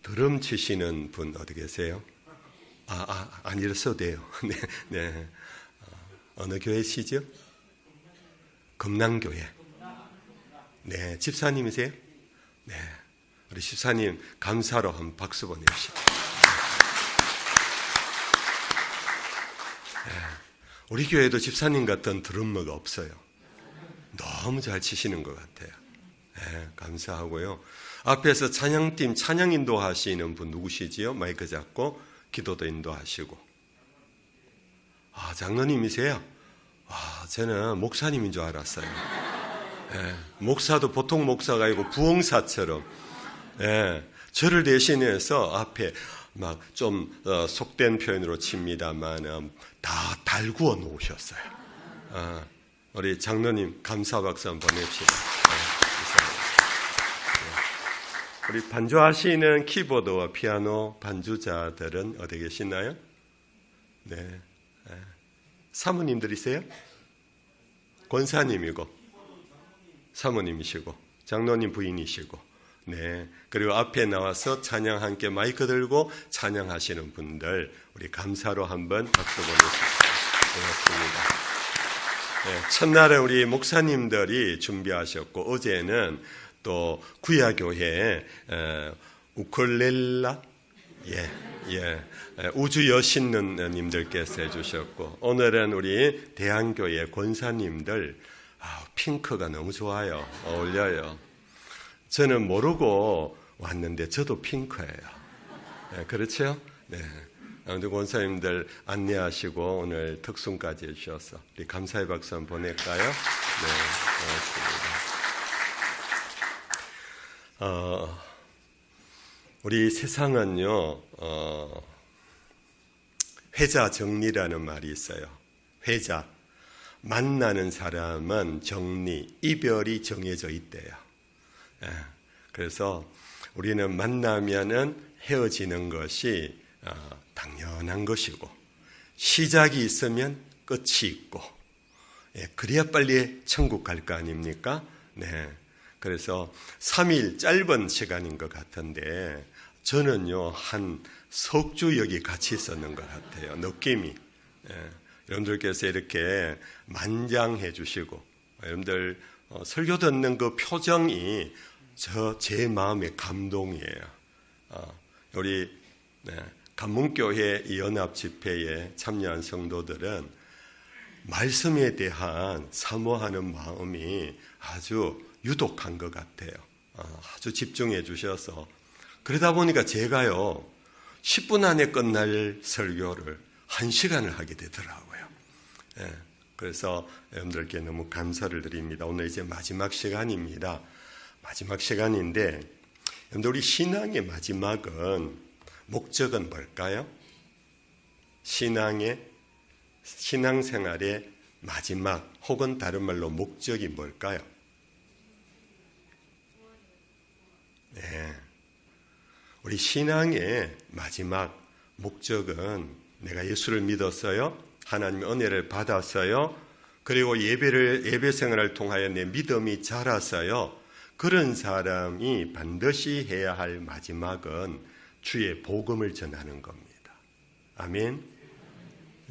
드럼 치시는 분 어디 계세요? 안 이랬어도 돼요. 네, 네. 어느 교회시죠? 금남교회. 네, 집사님이세요? 네, 우리 집사님 감사로 한 박수 보내십시오. 네, 우리 교회도 집사님 같은 드럼머가 없어요. 너무 잘 치시는 것 같아요. 네, 감사하고요. 앞에서 찬양팀 찬양 인도하시는 분 누구시지요? 마이크 잡고 기도도 인도하시고. 장로님이세요? 저는 목사님인 줄 알았어요. 예, 목사도 보통 목사가 아니고 부흥사처럼, 예, 저를 대신해서 앞에 막 좀 속된 표현으로 칩니다만 다 달구어 놓으셨어요. 우리 장로님 감사 박수 한번 보냅시다. 우리 반주하시는 키보드와 피아노 반주자들은 어디 계시나요? 네, 사모님들이세요? 권사님이고 사모님이시고 장로님 부인이시고, 네, 그리고 앞에 나와서 찬양 함께 마이크 들고 찬양하시는 분들 우리 감사로 한번 박수 보내주시기 고맙습니다. 네, 첫날에 우리 목사님들이 준비하셨고 어제는 또 구야교회 우쿨렐라 우주 여신님들께서 해주셨고, 오늘은 우리 대한교회 권사님들 핑크가 너무 좋아요. 어울려요. 저는 모르고 왔는데 저도 핑크예요. 네, 그렇죠? 네. 아무튼 권사님들 안내하시고 오늘 특순까지 해주셔서 우리 감사의 박수 한번 보낼까요? 네, 고맙습니다. 우리 세상은요, 회자 정리라는 말이 있어요. 회자. 만나는 사람은 정리, 이별이 정해져 있대요. 그래서 우리는 만나면은 헤어지는 것이 당연한 것이고, 시작이 있으면 끝이 있고, 그래야 빨리 천국 갈 거 아닙니까? 네. 그래서 3일 짧은 시간인 것 같은데 저는요 한 석주 여기 같이 있었는 것 같아요. 느낌이. 여러분들께서 이렇게 만장해 주시고 여러분들 설교 듣는 그 표정이 제 마음의 감동이에요. 우리 간문교회 연합 집회에 참여한 성도들은 말씀에 대한 사모하는 마음이 아주 유독한 것 같아요. 아주 집중해 주셔서, 그러다 보니까 제가요 10분 안에 끝날 설교를 1시간을 하게 되더라고요. 그래서 여러분들께 너무 감사를 드립니다. 오늘 이제 마지막 시간입니다. 마지막 시간인데 여러분들, 우리 신앙의 마지막은 목적은 뭘까요? 신앙생활의 마지막 혹은 다른 말로 목적이 뭘까요? 네, 우리 신앙의 마지막 목적은 내가 예수를 믿었어요. 하나님의 은혜를 받았어요. 그리고 예배 생활을 통하여 내 믿음이 자랐어요. 그런 사람이 반드시 해야 할 마지막은 주의 복음을 전하는 겁니다. 아멘.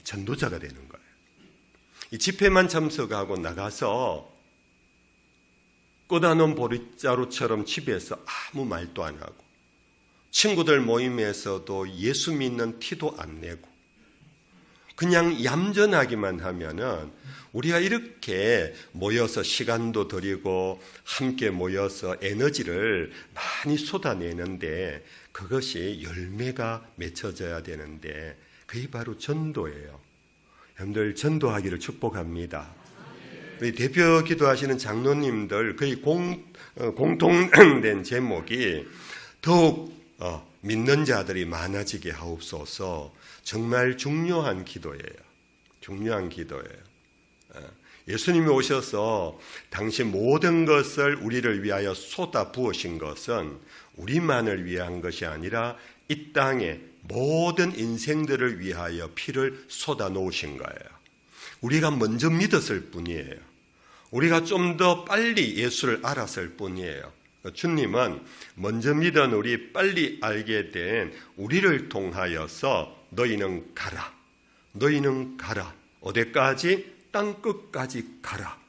전도자가 되는 거예요. 이 집회만 참석하고 나가서 꽂아놓은 보릿자루처럼 집에서 아무 말도 안 하고, 친구들 모임에서도 예수 믿는 티도 안 내고 그냥 얌전하기만 하면은 우리가 이렇게 모여서 시간도 드리고 함께 모여서 에너지를 많이 쏟아내는데 그것이 열매가 맺혀져야 되는데 그게 바로 전도예요. 여러분들 전도하기를 축복합니다. 우리 대표 기도하시는 장로님들 거의 공통된 제목이 더욱 믿는 자들이 많아지게 하옵소서. 정말 중요한 기도예요. 중요한 기도예요. 예수님이 오셔서 당신 모든 것을 우리를 위하여 쏟아 부으신 것은 우리만을 위한 것이 아니라 이 땅에 모든 인생들을 위하여 피를 쏟아 놓으신 거예요. 우리가 먼저 믿었을 뿐이에요. 우리가 좀 더 빨리 예수를 알았을 뿐이에요. 주님은 먼저 믿은 우리, 빨리 알게 된 우리를 통하여서 너희는 가라. 너희는 가라. 어디까지? 땅 끝까지 가라.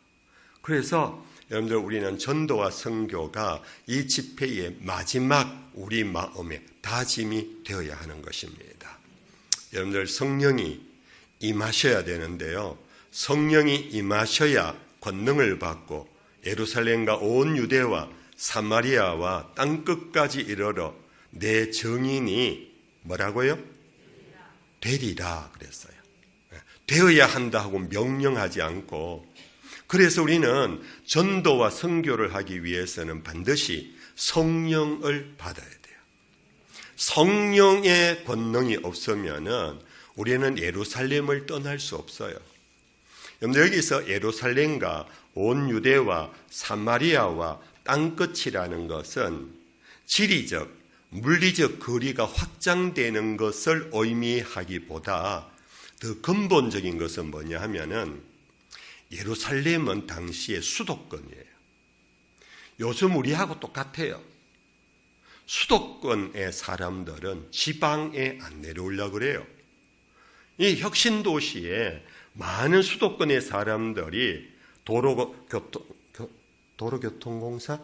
그래서 여러분들, 우리는 전도와 선교가 이 집회의 마지막 우리 마음의 다짐이 되어야 하는 것입니다. 여러분들, 성령이 임하셔야 되는데요. 성령이 임하셔야 권능을 받고 예루살렘과 온 유대와 사마리아와 땅끝까지 이르러 내 증인이 뭐라고요? 되리라 그랬어요. 되어야 한다 하고 명령하지 않고, 그래서 우리는 전도와 선교를 하기 위해서는 반드시 성령을 받아야 돼요. 성령의 권능이 없으면은 우리는 예루살렘을 떠날 수 없어요. 여기서 예루살렘과 온 유대와 사마리아와 땅끝이라는 것은 지리적, 물리적 거리가 확장되는 것을 의미하기보다 더 근본적인 것은 뭐냐 하면은 예루살렘은 당시의 수도권이에요. 요즘 우리하고 똑같아요. 수도권의 사람들은 지방에 안 내려오려고 그래요. 이 혁신도시에 많은 수도권의 사람들이 도로교통공사,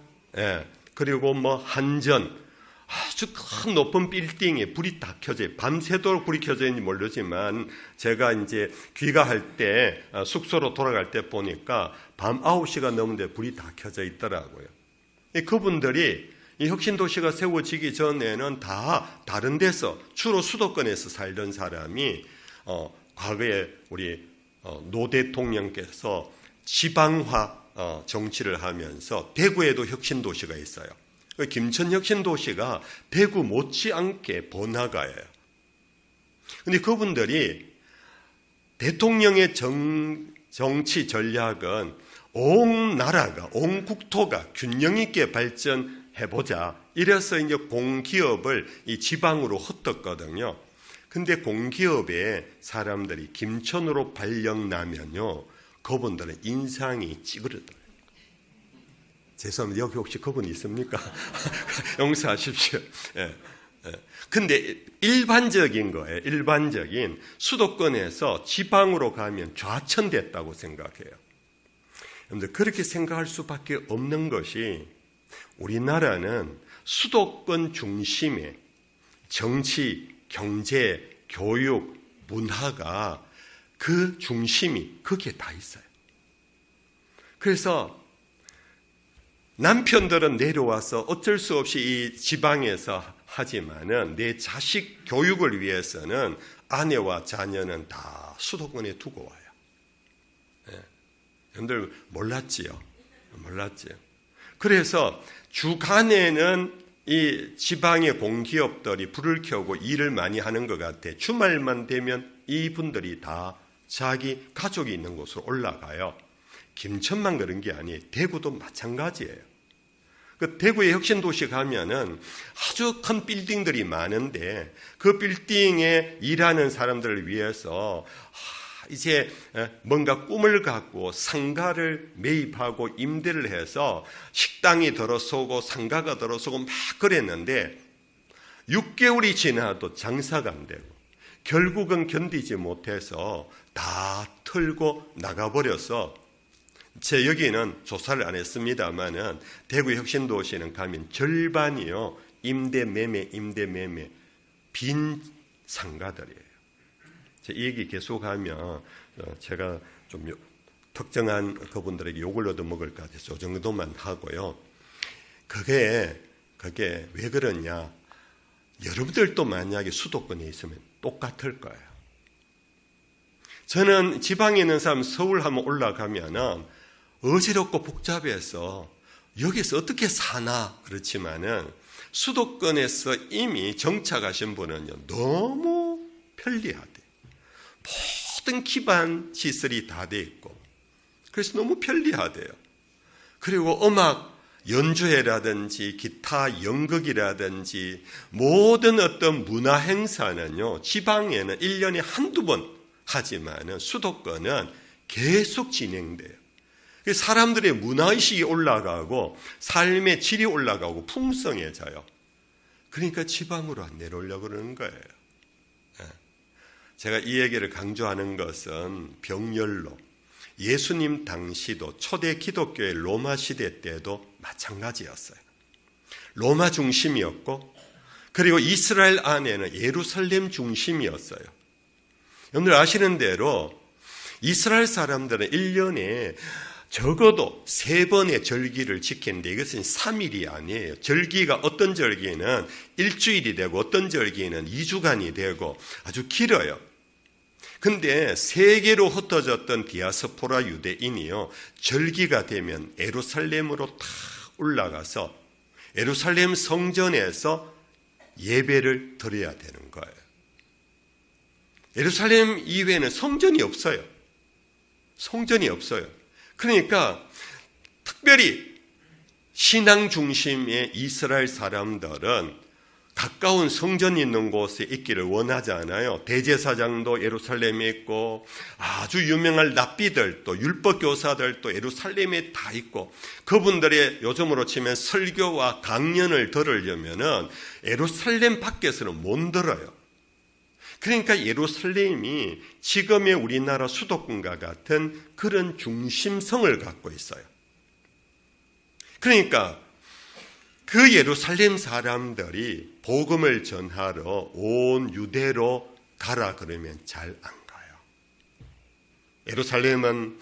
그리고 한전, 아주 큰 높은 빌딩에 불이 다 켜져요. 밤새도록 불이 켜져 있는지 모르지만 제가 이제 귀가할 때, 숙소로 돌아갈 때 보니까 밤 9시가 넘는데 불이 다 켜져 있더라고요. 그분들이 이 혁신도시가 세워지기 전에는 다 다른 데서, 주로 수도권에서 살던 사람이 과거에 우리 노 대통령께서 지방화 정치를 하면서 대구에도 혁신도시가 있어요. 김천 혁신도시가 대구 못지않게 번화가예요. 그런데 그분들이 대통령의 정치 전략은 온 나라가, 온 국토가 균형 있게 발전해보자. 이래서 이제 공기업을 이 지방으로 흩었거든요. 근데 공기업의 사람들이 김천으로 발령나면요, 그분들은 인상이 찌그러져요. 죄송합니다. 여기 혹시 그분 있습니까? 용서하십시오. 근데 일반적인 거예요. 일반적인 수도권에서 지방으로 가면 좌천됐다고 생각해요. 여러분들, 그렇게 생각할 수밖에 없는 것이 우리나라는 수도권 중심의 정치, 경제, 교육, 문화가 그 중심이 거기에 다 있어요. 그래서 남편들은 내려와서 어쩔 수 없이 이 지방에서 하지만은 내 자식 교육을 위해서는 아내와 자녀는 다 수도권에 두고 와요. 여러분들 몰랐지요? 몰랐지요? 그래서 주간에는 이 지방의 공기업들이 불을 켜고 일을 많이 하는 것 같아. 주말만 되면 이분들이 다 자기 가족이 있는 곳으로 올라가요. 김천만 그런 게 아니에요. 대구도 마찬가지예요. 그 대구의 혁신도시 가면은 아주 큰 빌딩들이 많은데 그 빌딩에 일하는 사람들을 위해서 이제 뭔가 꿈을 갖고 상가를 매입하고 임대를 해서 식당이 들어서고 상가가 들어서고 막 그랬는데 6개월이 지나도 장사가 안 되고 결국은 견디지 못해서 다 털고 나가버려서, 제 여기는 조사를 안 했습니다만은 대구 혁신도시는 가면 절반이요 임대 매매 빈 상가들이에요. 이 얘기 계속하면 제가 좀 특정한 그분들에게 욕을 얻어먹을까 해서 이 정도만 하고요. 그게 왜 그러냐? 여러분들도 만약에 수도권에 있으면 똑같을 거예요. 저는 지방에 있는 사람 서울 한번 올라가면은 어지럽고 복잡해서 여기서 어떻게 사나 그렇지만은 수도권에서 이미 정착하신 분은요 너무 편리하대. 모든 기반 시설이 다 돼 있고 그래서 너무 편리하대요. 그리고 음악 연주회라든지 기타 연극이라든지 모든 어떤 문화 행사는요 지방에는 1년에 한두 번 하지만은 수도권은 계속 진행돼요. 사람들의 문화의식이 올라가고 삶의 질이 올라가고 풍성해져요. 그러니까 지방으로 안 내려오려고 그러는 거예요. 제가 이 얘기를 강조하는 것은 병렬로 예수님 당시도 초대 기독교의 로마 시대 때도 마찬가지였어요. 로마 중심이었고 그리고 이스라엘 안에는 예루살렘 중심이었어요. 여러분들 아시는 대로 이스라엘 사람들은 1년에 적어도 3번의 절기를 지키는데 이것은 3일이 아니에요. 절기가 어떤 절기는 일주일이 되고 어떤 절기는 2주간이 되고 아주 길어요. 근데 세계로 흩어졌던 디아스포라 유대인이요, 절기가 되면 예루살렘으로 다 올라가서 예루살렘 성전에서 예배를 드려야 되는 거예요. 예루살렘 이외에는 성전이 없어요. 성전이 없어요. 그러니까 특별히 신앙 중심의 이스라엘 사람들은 가까운 성전이 있는 곳에 있기를 원하지 않아요. 대제사장도 예루살렘에 있고 아주 유명한 랍비들도 율법교사들도 예루살렘에 다 있고 그분들의 요즘으로 치면 설교와 강연을 들으려면은 예루살렘 밖에서는 못 들어요. 그러니까 예루살렘이 지금의 우리나라 수도권과 같은 그런 중심성을 갖고 있어요. 그러니까 그 예루살렘 사람들이 복음을 전하러 온 유대로 가라 그러면 잘 안 가요. 예루살렘은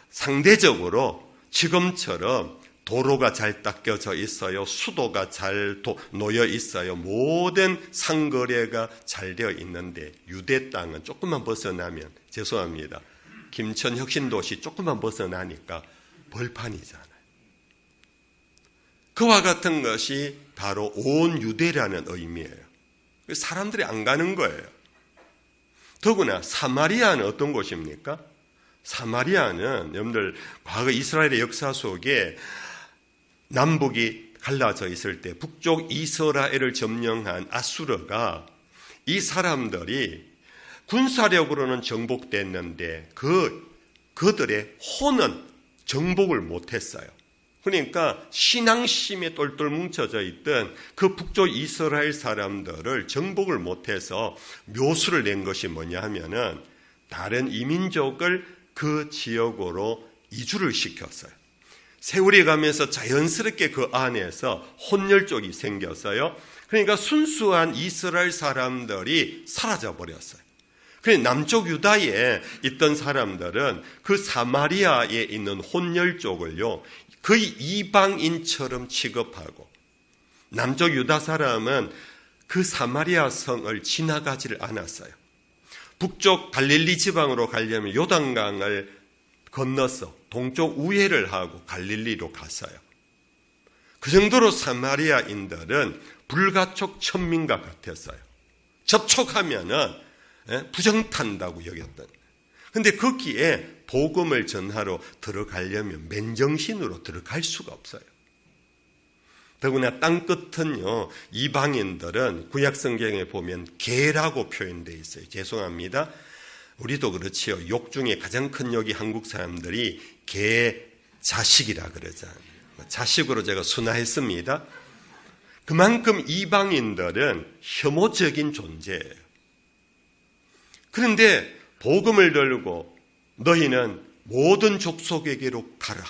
상대적으로 지금처럼 도로가 잘 닦여져 있어요. 수도가 잘 놓여 있어요. 모든 상거래가 잘 되어 있는데 유대 땅은 조금만 벗어나면 죄송합니다. 김천 혁신도시 조금만 벗어나니까 벌판이잖아요. 그와 같은 것이 바로 온 유대라는 의미예요. 사람들이 안 가는 거예요. 더구나 사마리아는 어떤 곳입니까? 사마리아는 여러분들 과거 이스라엘의 역사 속에 남북이 갈라져 있을 때 북쪽 이스라엘을 점령한 아수르가 이 사람들이 군사력으로는 정복됐는데 그들의 혼은 정복을 못했어요. 그러니까 신앙심에 똘똘 뭉쳐져 있던 그 북쪽 이스라엘 사람들을 정복을 못해서 묘수를 낸 것이 뭐냐 하면은 다른 이민족을 그 지역으로 이주를 시켰어요. 세월이 가면서 자연스럽게 그 안에서 혼혈족이 생겼어요. 그러니까 순수한 이스라엘 사람들이 사라져 버렸어요. 그래서 남쪽 유다에 있던 사람들은 그 사마리아에 있는 혼혈족을요 거의 이방인처럼 취급하고 남쪽 유다 사람은 그 사마리아 성을 지나가지를 않았어요. 북쪽 갈릴리 지방으로 가려면 요단강을 건너서 동쪽 우회를 하고 갈릴리로 갔어요. 그 정도로 사마리아인들은 불가촉 천민과 같았어요. 접촉하면은 부정탄다고 여겼던. 근데 거기에 복음을 전하러 들어가려면 맨정신으로 들어갈 수가 없어요. 더구나 땅끝은요, 이방인들은 구약성경에 보면 개라고 표현되어 있어요. 죄송합니다. 우리도 그렇지요. 욕 중에 가장 큰 욕이 한국 사람들이 개 자식이라 그러잖아요. 자식으로 제가 순화했습니다. 그만큼 이방인들은 혐오적인 존재예요. 그런데 복음을 들고 너희는 모든 족속에게로 가라.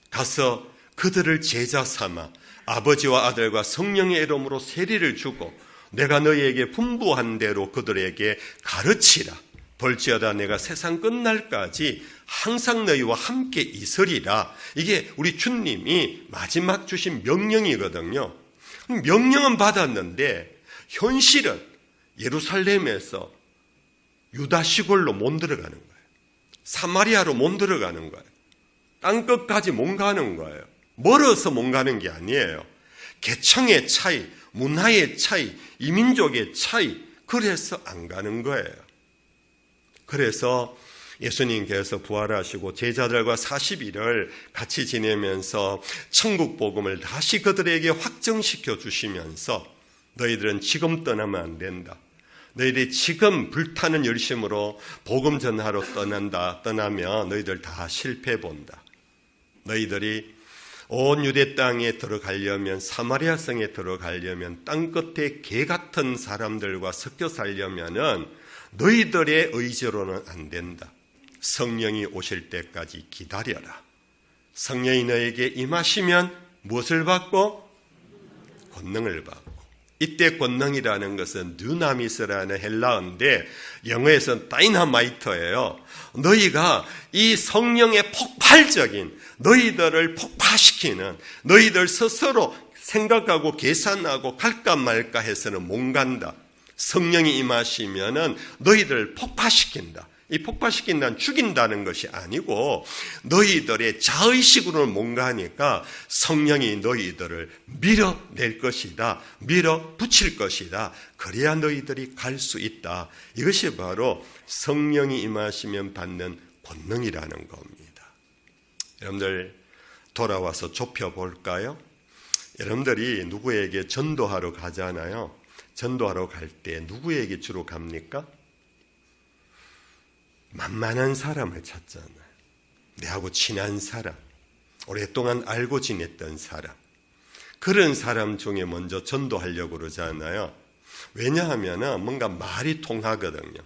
가서 그들을 제자 삼아 아버지와 아들과 성령의 이름으로 세리를 주고 내가 너희에게 분부한 대로 그들에게 가르치라. 볼지어다 내가 세상 끝날까지 항상 너희와 함께 있으리라. 이게 우리 주님이 마지막 주신 명령이거든요. 명령은 받았는데 현실은 예루살렘에서 유다 시골로 못 들어가는 거예요. 사마리아로 못 들어가는 거예요. 땅끝까지 못 가는 거예요. 멀어서 못 가는 게 아니에요. 계층의 차이, 문화의 차이, 이민족의 차이, 그래서 안 가는 거예요. 그래서 예수님께서 부활하시고 제자들과 40일을 같이 지내면서 천국 복음을 다시 그들에게 확정시켜 주시면서 너희들은 지금 떠나면 안 된다. 너희들이 지금 불타는 열심으로 복음 전하러 떠나면 너희들 다 실패 본다. 너희들이 온 유대 땅에 들어가려면, 사마리아 성에 들어가려면, 땅끝에 개 같은 사람들과 섞여 살려면은 너희들의 의지로는 안 된다. 성령이 오실 때까지 기다려라. 성령이 너에게 임하시면 무엇을 받고? 권능을 받고. 이때 권능이라는 것은 dynamis라는 헬라어인데 영어에서는 다이나마이터예요. 너희가 이 성령의 폭발적인, 너희들을 폭파시키는, 너희들 스스로 생각하고 계산하고 갈까 말까 해서는 못 간다. 성령이 임하시면은 너희들을 폭파시킨다. 이 폭파시킨다는 죽인다는 것이 아니고 너희들의 자의식으로는 못 가니까 성령이 너희들을 밀어낼 것이다. 밀어붙일 것이다. 그래야 너희들이 갈 수 있다. 이것이 바로 성령이 임하시면 받는 권능이라는 겁니다. 여러분들 돌아와서 좁혀볼까요? 여러분들이 누구에게 전도하러 가잖아요. 전도하러 갈 때 누구에게 주로 갑니까? 만만한 사람을 찾잖아요. 내하고 친한 사람, 오랫동안 알고 지냈던 사람, 그런 사람 중에 먼저 전도하려고 그러잖아요. 왜냐하면 뭔가 말이 통하거든요.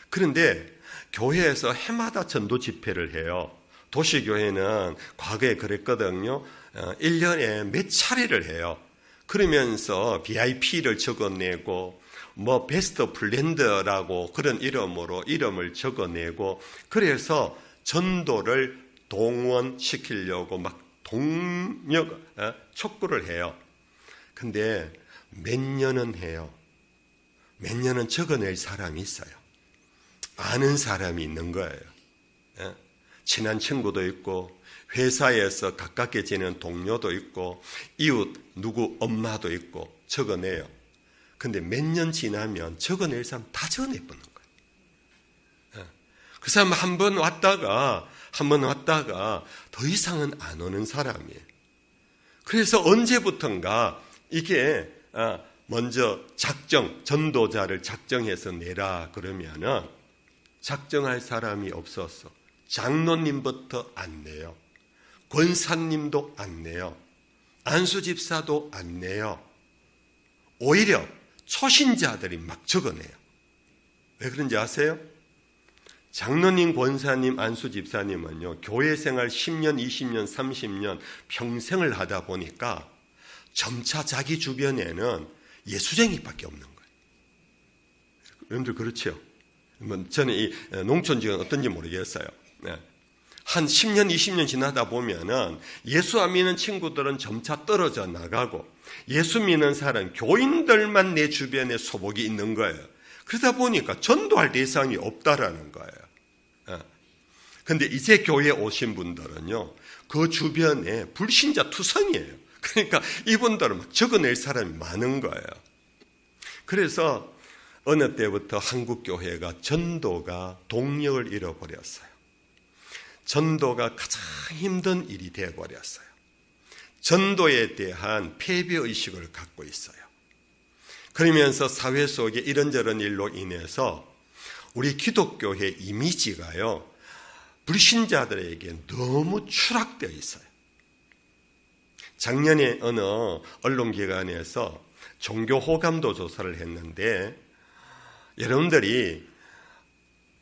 그런데 교회에서 해마다 전도 집회를 해요. 도시교회는 과거에 그랬거든요. 1년에 몇 차례를 해요. 그러면서 VIP를 적어내고 뭐 베스트 블렌더라고 그런 이름을 적어내고 그래서 전도를 동원시키려고 막 촉구를 해요. 근데 몇 년은 해요. 몇 년은 적어낼 사람이 있어요. 아는 사람이 있는 거예요. 친한 친구도 있고 회사에서 가깝게 지내는 동료도 있고 이웃 누구 엄마도 있고 적어내요. 근데 몇 년 지나면 적어낼 사람 다 적어내버리는 거예요. 그 사람 한 번 왔다가 더 이상은 안 오는 사람이에요. 그래서 언제부턴가 이게 먼저 전도자를 작정해서 내라 그러면은 작정할 사람이 없었어. 장로님부터 안 내요. 권사님도 안 내요. 안수집사도 안 내요. 오히려 초신자들이 막 적어내요. 왜 그런지 아세요? 장로님, 권사님, 안수집사님은요, 교회 생활 10년, 20년, 30년 평생을 하다 보니까 점차 자기 주변에는 예수쟁이밖에 없는 거예요. 여러분들 그렇죠? 저는 이 농촌 지역은 어떤지 모르겠어요. 한 10년, 20년 지나다 보면은 예수 안 믿는 친구들은 점차 떨어져 나가고 예수 믿는 사람, 교인들만 내 주변에 소복이 있는 거예요. 그러다 보니까 전도할 대상이 없다라는 거예요. 근데 이제 교회에 오신 분들은요, 그 주변에 불신자 투성이에요. 그러니까 이분들은 막 적어낼 사람이 많은 거예요. 그래서 어느 때부터 한국교회가 전도가 동력을 잃어버렸어요. 전도가 가장 힘든 일이 되어버렸어요. 전도에 대한 패배의식을 갖고 있어요. 그러면서 사회 속에 이런저런 일로 인해서 우리 기독교회 이미지가요, 불신자들에게 너무 추락되어 있어요. 작년에 어느 언론기관에서 종교 호감도 조사를 했는데 여러분들이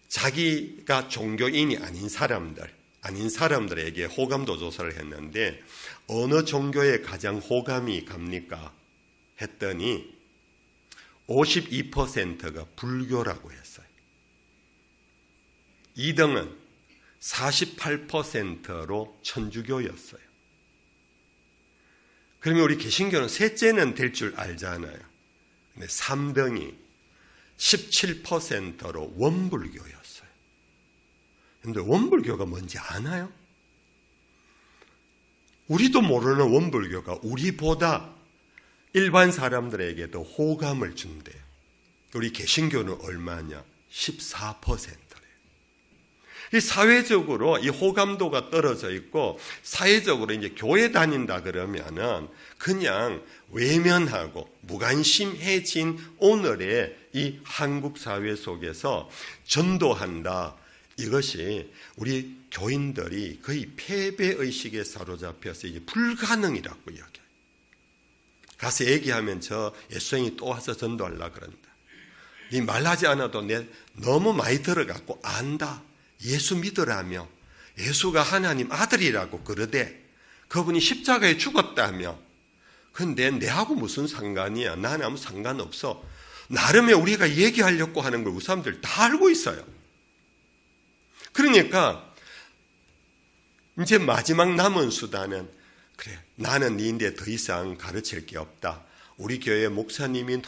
자기가 종교인이 아닌 사람들에게 호감도 조사를 했는데 어느 종교에 가장 호감이 갑니까? 했더니 52%가 불교라고 했어요. 2등은 48%로 천주교였어요. 그러면 우리 개신교는 셋째는 될 줄 알잖아요. 근데 3등이 17%로 원불교였어요. 근데 원불교가 뭔지 아나요? 우리도 모르는 원불교가 우리보다 일반 사람들에게도 호감을 준대요. 우리 개신교는 얼마냐? 14%래요. 이 사회적으로 이 호감도가 떨어져 있고 사회적으로 이제 교회 다닌다 그러면은 그냥 외면하고 무관심해진 오늘의 이 한국 사회 속에서 전도한다. 이것이 우리 교인들이 거의 패배의식에 사로잡혀서 이제 불가능이라고 이야기해요. 가서 얘기하면 저 예수님이 또 와서 전도하려고 그런다. 이 말하지 않아도 내 너무 많이 들어갖고 안다. 예수 믿으라며 예수가 하나님 아들이라고 그러되 그분이 십자가에 죽었다며. 근데 내하고 무슨 상관이야. 나는 아무 상관없어. 나름의 우리가 얘기하려고 하는 걸 우리 사람들 다 알고 있어요. 그러니까 이제 마지막 남은 수단은 그래, 나는 니인데 더 이상 가르칠 게 없다. 우리 교회 목사님이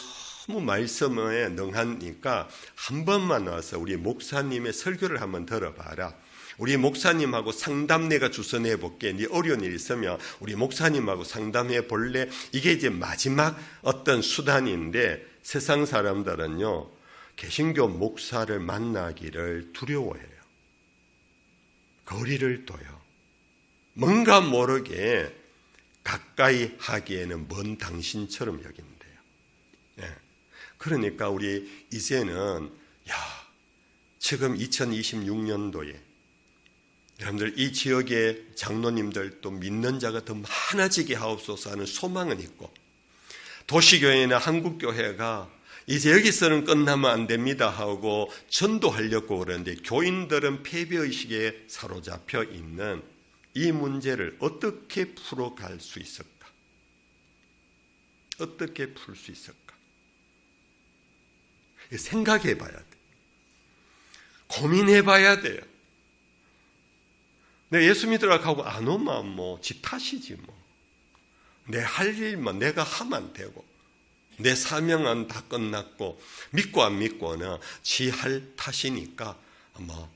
너무 말씀에 능하니까 한 번만 와서 우리 목사님의 설교를 한번 들어봐라. 우리 목사님하고 상담 내가 주선해 볼게. 네 어려운 일 있으면 우리 목사님하고 상담해 볼래? 이게 이제 마지막 어떤 수단인데 세상 사람들은요, 개신교 목사를 만나기를 두려워해요. 거리를 둬요. 뭔가 모르게 가까이 하기에는 먼 당신처럼 여긴대요. 예. 그러니까 우리 이제는 지금 2026년도에 여러분들 이 지역의 장로님들도 믿는 자가 더 많아지게 하옵소서 하는 소망은 있고, 도시교회나 한국교회가 이제 여기서는 끝나면 안 됩니다 하고 전도하려고 그러는데 교인들은 패배의식에 사로잡혀 있는 이 문제를 어떻게 풀어갈 수 있을까? 어떻게 풀 수 있을까? 생각해 봐야 돼. 고민해 봐야 돼요. 내 예수 믿으라고 하고 안 오면 뭐 지 탓이지 뭐. 내 할 일만 내가 하면 되고 내 사명은 다 끝났고 믿고 안 믿고는 지 할 탓이니까 뭐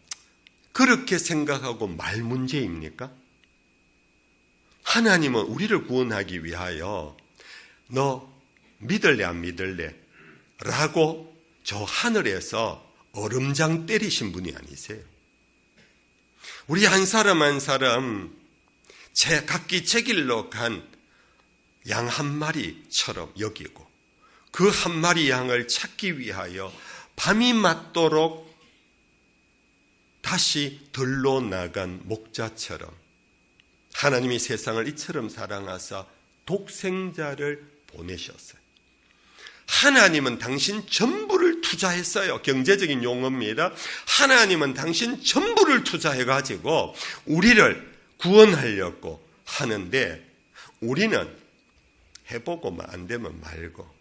그렇게 생각하고 말 문제입니까? 하나님은 우리를 구원하기 위하여 너 믿을래 안 믿을래? 라고 저 하늘에서 얼음장 때리신 분이 아니세요. 우리 한 사람 한 사람 각기 제 길로 간 양 한 마리처럼 여기고 그 한 마리 양을 찾기 위하여 밤이 맞도록 다시 들러 나간 목자처럼 하나님이 세상을 이처럼 사랑하사 독생자를 보내셨어요. 하나님은 당신 전부를 투자했어요. 경제적인 용어입니다. 하나님은 당신 전부를 투자해가지고 우리를 구원하려고 하는데 우리는 해보고만 안 되면 말고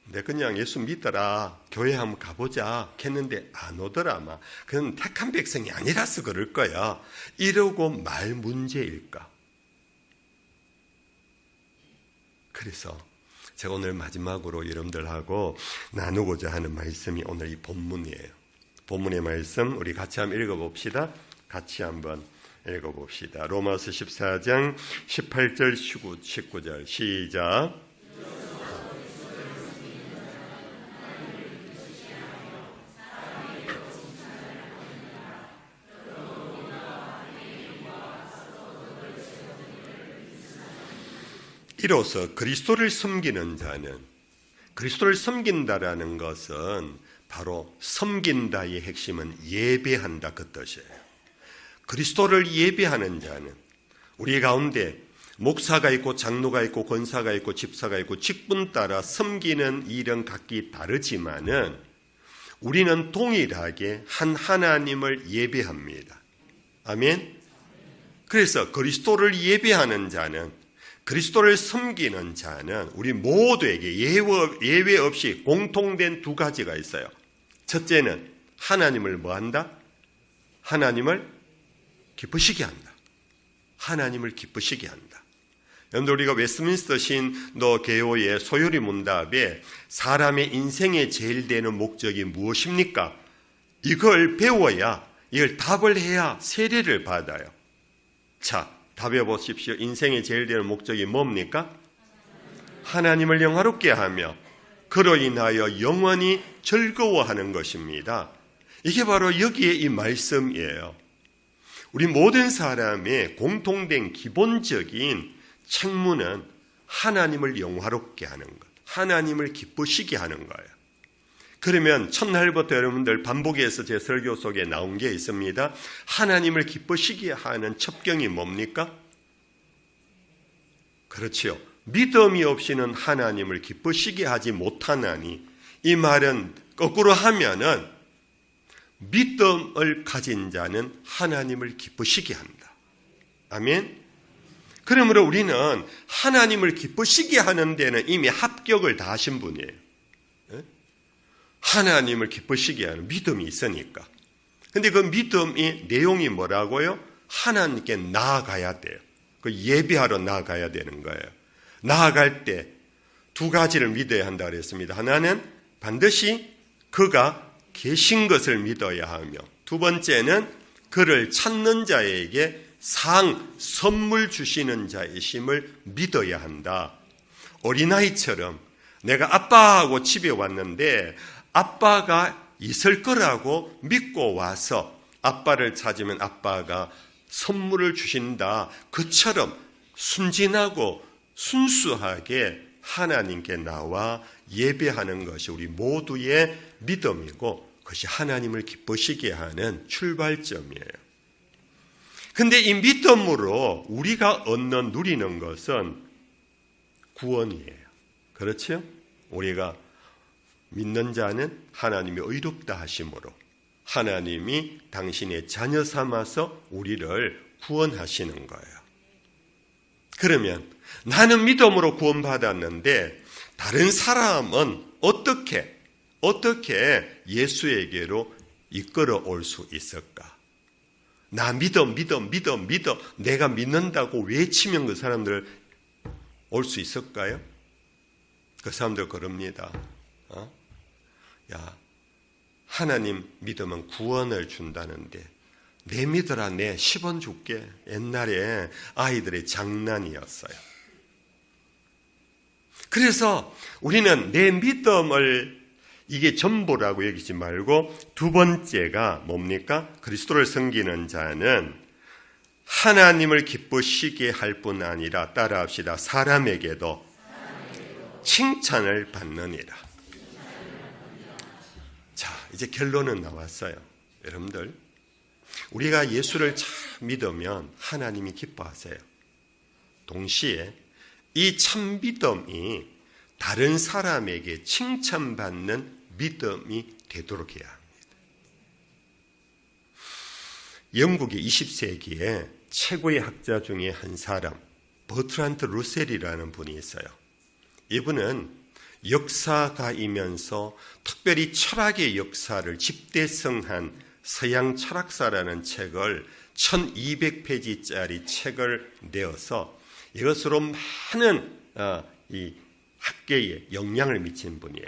내 그냥 예수 믿더라 교회 한번 가보자 했는데 안 오더라 막 그건 택한 백성이 아니라서 그럴 거야. 이러고 말 문제일까? 그래서 제가 오늘 마지막으로 여러분들하고 나누고자 하는 말씀이 오늘 이 본문이에요. 본문의 말씀 우리 같이 한번 읽어봅시다. 같이 한번 읽어봅시다. 로마서 14장 18절 19절 시작. 이로써 그리스도를 섬기는 자는 그리스도를 섬긴다라는 것은 바로 섬긴다의 핵심은 예배한다 그 뜻이에요. 그리스도를 예배하는 자는 우리 가운데 목사가 있고 장로가 있고 권사가 있고 집사가 있고 직분 따라 섬기는 일은 각기 다르지만은 우리는 동일하게 한 하나님을 예배합니다. 아멘. 그래서 그리스도를 예배하는 자는 그리스도를 섬기는 자는 우리 모두에게 예외 없이 공통된 두 가지가 있어요. 첫째는 하나님을 뭐한다? 하나님을 기쁘시게 한다. 하나님을 기쁘시게 한다. 여러분들 우리가 웨스트민스터 신도 개요의 소요리 문답에 사람의 인생에 제일 되는 목적이 무엇입니까? 이걸 배워야 이걸 답을 해야 세례를 받아요. 자, 답해 보십시오. 인생의 제일 되는 목적이 뭡니까? 하나님을 영화롭게 하며 그로 인하여 영원히 즐거워하는 것입니다. 이게 바로 여기에 이 말씀이에요. 우리 모든 사람의 공통된 기본적인 책무는 하나님을 영화롭게 하는 것, 하나님을 기쁘시게 하는 거예요. 그러면 첫날부터 여러분들 반복해서 제 설교 속에 나온 게 있습니다. 하나님을 기쁘시게 하는 첩경이 뭡니까? 그렇지요. 믿음이 없이는 하나님을 기쁘시게 하지 못하나니, 이 말은 거꾸로 하면은 믿음을 가진 자는 하나님을 기쁘시게 한다. 아멘. 그러므로 우리는 하나님을 기쁘시게 하는 데는 이미 합격을 다 하신 분이에요. 하나님을 기쁘시게 하는 믿음이 있으니까. 근데 그 믿음이 내용이 뭐라고요? 하나님께 나아가야 돼요. 그 예배하러 나아가야 되는 거예요. 나아갈 때 두 가지를 믿어야 한다 그랬습니다. 하나는 반드시 그가 계신 것을 믿어야 하며, 두 번째는 그를 찾는 자에게 선물 주시는 자이심을 믿어야 한다. 어린아이처럼 내가 아빠하고 집에 왔는데 아빠가 있을 거라고 믿고 와서 아빠를 찾으면 아빠가 선물을 주신다. 그처럼 순진하고 순수하게 하나님께 나와 예배하는 것이 우리 모두의 믿음이고, 그것이 하나님을 기쁘시게 하는 출발점이에요. 근데 이 믿음으로 우리가 누리는 것은 구원이에요. 그렇죠? 우리가 믿는 자는 하나님이 의롭다 하심으로 하나님이 당신의 자녀 삼아서 우리를 구원하시는 거예요. 그러면 나는 믿음으로 구원받았는데 다른 사람은 어떻게 예수에게로 이끌어 올 수 있을까? 나 믿어. 내가 믿는다고 외치면 그 사람들 올 수 있을까요? 그 사람들 그럽니다. 야, 하나님 믿으면 구원을 준다는데 내 믿어라, 내 10원 줄게. 옛날에 아이들의 장난이었어요. 그래서 우리는 내 믿음을 이게 전부라고 여기지 말고, 두 번째가 뭡니까? 그리스도를 섬기는 자는 하나님을 기쁘시게 할 뿐 아니라, 따라합시다, 사람에게도 칭찬을 받느니라. 자, 이제 결론은 나왔어요. 여러분들, 우리가 예수를 참 믿으면 하나님이 기뻐하세요. 동시에 이 참 믿음이 다른 사람에게 칭찬받는 믿음이 되도록 해야 합니다. 영국의 20세기에 최고의 학자 중에 한 사람, 버트란트 루셀이라는 분이 있어요. 이분은 역사가이면서 특별히 철학의 역사를 집대성한 서양 철학사라는 책을 1200페이지짜리 책을 내어서 이것으로 많은 이 학계에 영향을 미친 분이에요.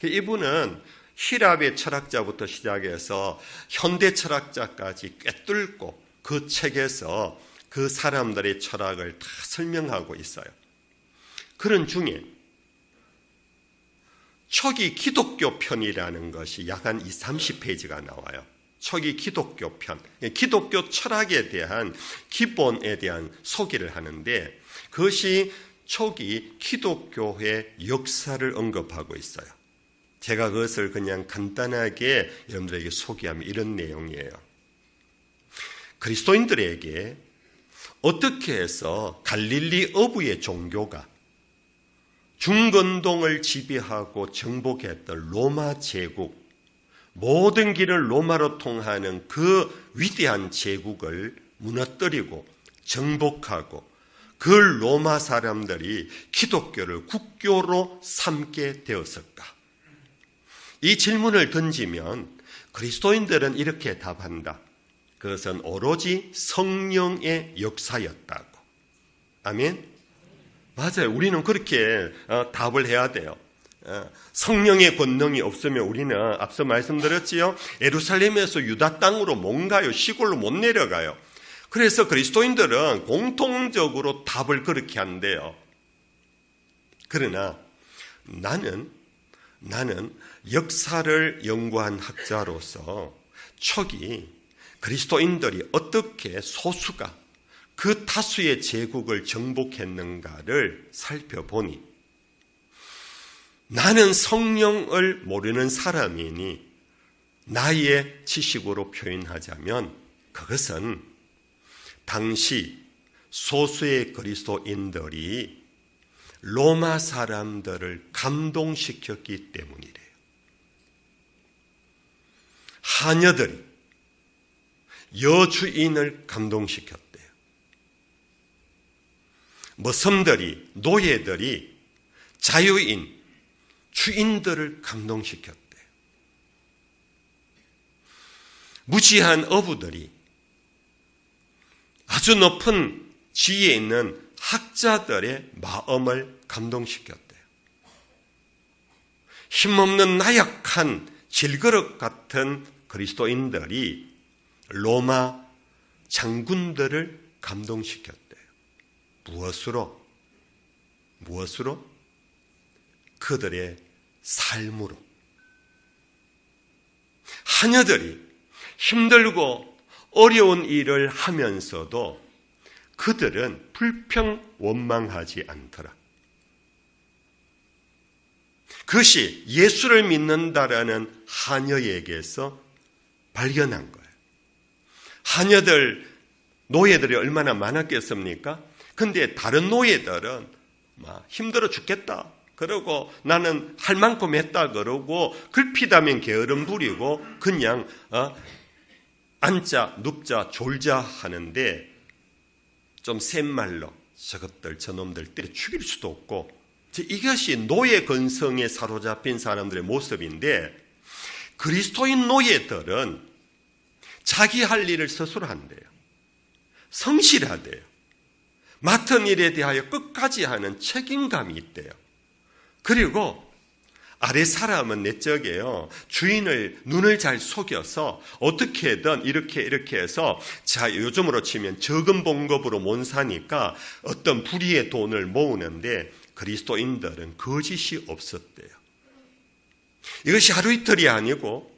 이분은 히랍의 철학자부터 시작해서 현대 철학자까지 꿰뚫고 그 책에서 그 사람들의 철학을 다 설명하고 있어요. 그런 중에 초기 기독교 편이라는 것이 약 한 30페이지가 나와요. 초기 기독교 편, 기독교 철학에 대한 기본에 대한 소개를 하는데, 그것이 초기 기독교의 역사를 언급하고 있어요. 제가 그것을 그냥 간단하게 여러분들에게 소개하면 이런 내용이에요. 그리스도인들에게 어떻게 해서 갈릴리 어부의 종교가 중건동을 지배하고 정복했던 로마 제국, 모든 길을 로마로 통하는 그 위대한 제국을 무너뜨리고 정복하고 그 로마 사람들이 기독교를 국교로 삼게 되었을까? 이 질문을 던지면 그리스도인들은 이렇게 답한다. 그것은 오로지 성령의 역사였다고. 아멘? 맞아요. 우리는 그렇게 답을 해야 돼요. 성령의 권능이 없으면 우리는 앞서 말씀드렸지요. 예루살렘에서 유다 땅으로 못 가요. 시골로 못 내려가요. 그래서 그리스도인들은 공통적으로 답을 그렇게 한대요. 그러나 나는 역사를 연구한 학자로서 초기 그리스도인들이 어떻게 소수가 그 다수의 제국을 정복했는가를 살펴보니 나는 성령을 모르는 사람이니 나의 지식으로 표현하자면 그것은 당시 소수의 그리스도인들이 로마 사람들을 감동시켰기 때문이래요. 하녀들이 여주인을 감동시켰대요. 머슴들이, 노예들이 자유인, 주인들을 감동시켰대요. 무지한 어부들이 아주 높은 지위에 있는 학자들의 마음을 감동시켰대요. 힘없는 나약한 질그릇 같은 그리스도인들이 로마 장군들을 감동시켰대요. 무엇으로? 그들의 삶으로. 하녀들이 힘들고 어려운 일을 하면서도 그들은 불평원망하지 않더라. 그것이 예수를 믿는다라는 하녀에게서 발견한 거예요. 하녀들, 노예들이 얼마나 많았겠습니까? 근데 다른 노예들은 막 힘들어 죽겠다 그러고 나는 할 만큼 했다 그러고 글피다면 게으름 부리고 그냥 앉자 눕자 졸자 하는데 좀 센 말로 저놈들 때려 죽일 수도 없고, 이것이 노예 근성에 사로잡힌 사람들의 모습인데, 그리스도인 노예들은 자기 할 일을 스스로 한대요. 성실하대요. 맡은 일에 대하여 끝까지 하는 책임감이 있대요. 그리고 아래 사람은 내적에요, 주인을 눈을 잘 속여서 어떻게든 이렇게 해서, 자, 요즘으로 치면 적은 봉급으로 못 사니까 어떤 불의의 돈을 모으는데, 그리스도인들은 거짓이 없었대요. 이것이 하루 이틀이 아니고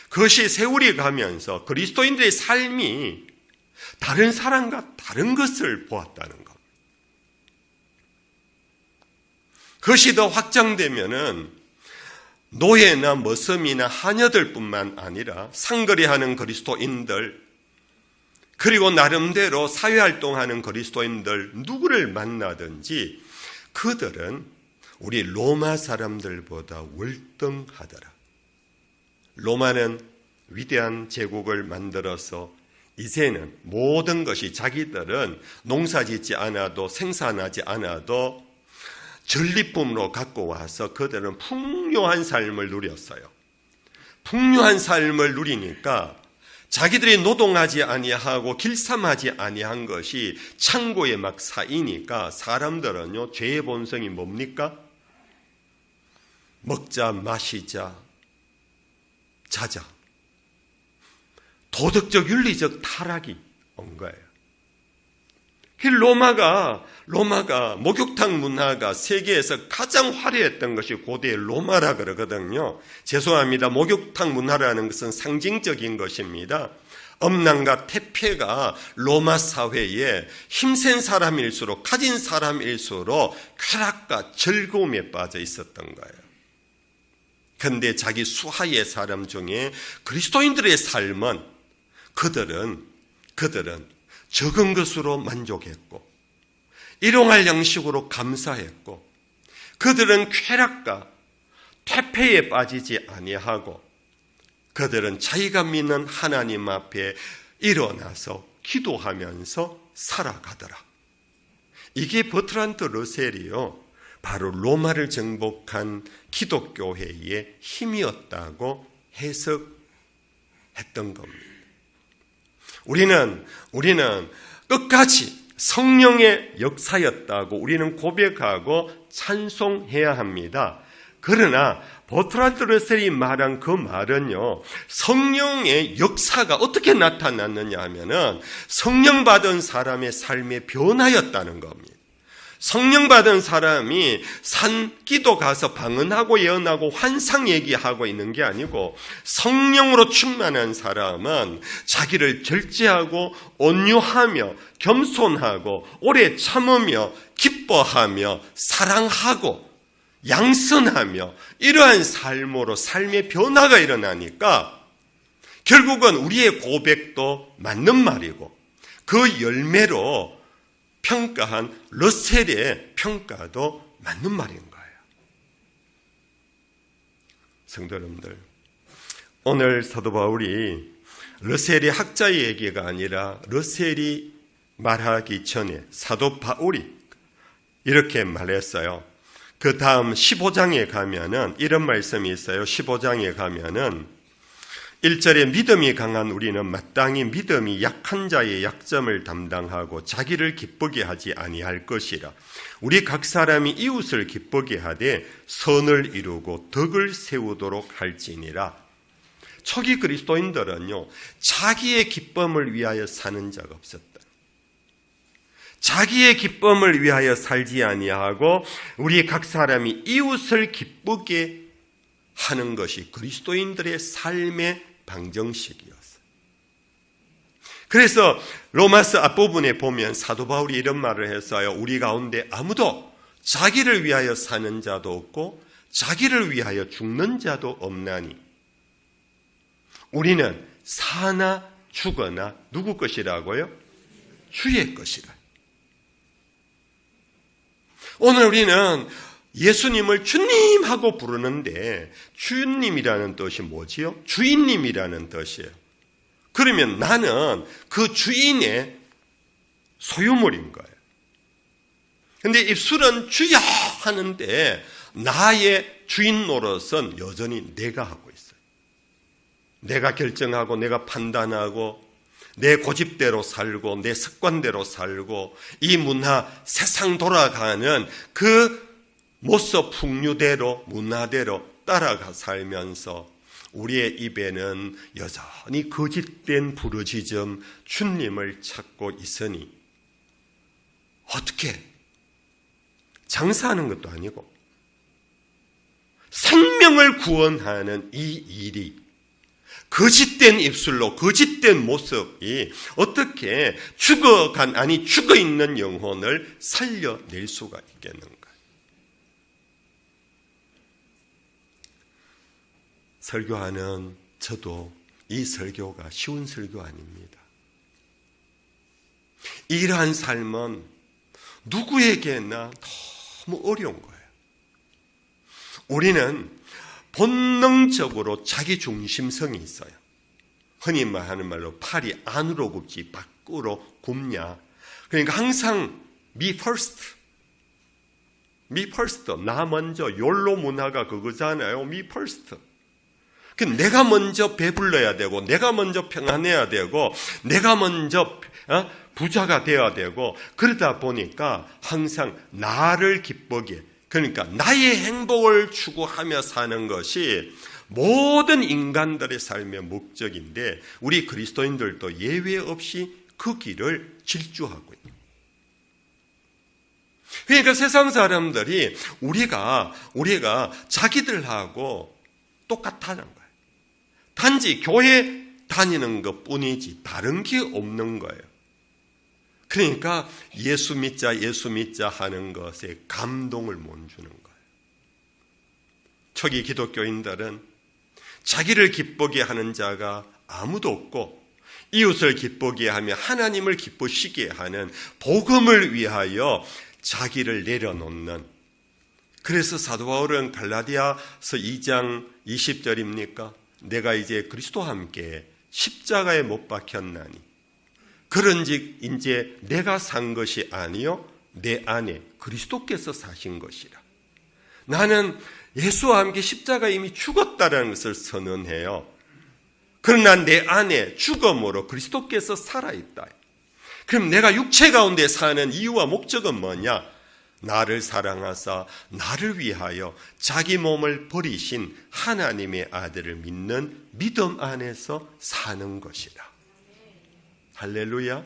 그것이 세월이 가면서 그리스도인들의 삶이 다른 사람과 다른 것을 보았다는 것. 그것이 더 확장되면은 노예나 머슴이나 하녀들뿐만 아니라 상거래하는 그리스도인들, 그리고 나름대로 사회활동하는 그리스도인들 누구를 만나든지 그들은 우리 로마 사람들보다 월등하더라. 로마는 위대한 제국을 만들어서 이제는 모든 것이, 자기들은 농사짓지 않아도 생산하지 않아도 전리품으로 갖고 와서 그들은 풍요한 삶을 누렸어요. 풍요한 삶을 누리니까 자기들이 노동하지 아니하고 길쌈하지 아니한 것이 창고에 막 쌓이니까 사람들은요, 죄의 본성이 뭡니까? 먹자 마시자 자자. 도덕적 윤리적 타락이 온 거예요. 로마가 목욕탕 문화가 세계에서 가장 화려했던 것이 고대 로마라 그러거든요. 죄송합니다. 목욕탕 문화라는 것은 상징적인 것입니다. 엄난과 태폐가 로마 사회에 힘센 사람일수록, 가진 사람일수록 쾌락과 즐거움에 빠져 있었던 거예요. 그런데 자기 수하의 사람 중에 그리스도인들의 삶은 그들은 적은 것으로 만족했고 일용할 양식으로 감사했고, 그들은 쾌락과 퇴폐에 빠지지 아니하고 그들은 자기가 믿는 하나님 앞에 일어나서 기도하면서 살아가더라. 이게 버트란트 러셀이요, 바로 로마를 정복한 기독교회의 힘이었다고 해석했던 겁니다. 우리는 끝까지 성령의 역사였다고 우리는 고백하고 찬송해야 합니다. 그러나 버트란트 러셀이 말한 그 말은요, 성령의 역사가 어떻게 나타났느냐 하면은 성령 받은 사람의 삶의 변화였다는 겁니다. 성령 받은 사람이 산기도 가서 방언하고 예언하고 환상 얘기하고 있는 게 아니고, 성령으로 충만한 사람은 자기를 절제하고 온유하며 겸손하고 오래 참으며 기뻐하며 사랑하고 양선하며 이러한 삶으로 삶의 변화가 일어나니까 결국은 우리의 고백도 맞는 말이고 그 열매로 평가한 러셀의 평가도 맞는 말인 거예요. 성도 여러분들, 오늘 사도 바울이 러셀의 학자의 얘기가 아니라 러셀이 말하기 전에 사도 바울이 이렇게 말했어요. 그 다음 15장에 가면은 이런 말씀이 있어요. 15장에 가면은 1절에 믿음이 강한 우리는 마땅히 믿음이 약한 자의 약점을 담당하고 자기를 기쁘게 하지 아니할 것이라. 우리 각 사람이 이웃을 기쁘게 하되 선을 이루고 덕을 세우도록 할지니라. 초기 그리스도인들은요, 자기의 기쁨을 위하여 사는 자가 없었다. 자기의 기쁨을 위하여 살지 아니하고 우리 각 사람이 이웃을 기쁘게 하는 것이 그리스도인들의 삶의 방정식이었어요. 그래서 로마서 앞부분에 보면 사도 바울이 이런 말을 했어요. 우리 가운데 아무도 자기를 위하여 사는 자도 없고 자기를 위하여 죽는 자도 없나니 우리는 사나 죽거나 누구 것이라고요? 주의 것이라. 오늘 우리는 예수님을 주님하고 부르는데 주님이라는 뜻이 뭐지요? 주인님이라는 뜻이에요. 그러면 나는 그 주인의 소유물인 거예요. 그런데 입술은 주야 하는데 나의 주인 노릇은 여전히 내가 하고 있어요. 내가 결정하고 내가 판단하고 내 고집대로 살고 내 습관대로 살고 이 문화 세상 돌아가는 그 모습 풍류대로 문화대로 따라가 살면서 우리의 입에는 여전히 거짓된 부르짖음 주님을 찾고 있으니 어떻게 장사하는 것도 아니고 생명을 구원하는 이 일이 거짓된 입술로 거짓된 모습이 어떻게 죽어 있는 영혼을 살려낼 수가 있겠는가? 설교하는 저도 이 설교가 쉬운 설교 아닙니다. 이러한 삶은 누구에게나 너무 어려운 거예요. 우리는 본능적으로 자기 중심성이 있어요. 흔히 말하는 말로 팔이 안으로 굽지 밖으로 굽냐. 그러니까 항상 me first. 나 먼저. 욜로 문화가 그거잖아요. me first. 내가 먼저 배불러야 되고 내가 먼저 평안해야 되고 내가 먼저 부자가 되어야 되고 그러다 보니까 항상 나를 기쁘게 그러니까 나의 행복을 추구하며 사는 것이 모든 인간들의 삶의 목적인데 우리 그리스도인들도 예외 없이 그 길을 질주하고 있다. 그러니까 세상 사람들이 우리가 자기들하고 똑같다는 거예요. 단지 교회 다니는 것뿐이지 다른 게 없는 거예요. 그러니까 예수 믿자 하는 것에 감동을 못 주는 거예요. 초기 기독교인들은 자기를 기쁘게 하는 자가 아무도 없고 이웃을 기쁘게 하며 하나님을 기쁘시게 하는 복음을 위하여 자기를 내려놓는, 그래서 사도 바울은 갈라디아서 2장 20절입니까? 내가 이제 그리스도와 함께 십자가에 못 박혔나니 그런즉 이제 내가 산 것이 아니요 내 안에 그리스도께서 사신 것이라. 나는 예수와 함께 십자가에 이미 죽었다는 것을 선언해요. 그러나 내 안에 죽음으로 그리스도께서 살아있다. 그럼 내가 육체 가운데 사는 이유와 목적은 뭐냐? 나를 사랑하사 나를 위하여 자기 몸을 버리신 하나님의 아들을 믿는 믿음 안에서 사는 것이다. 할렐루야.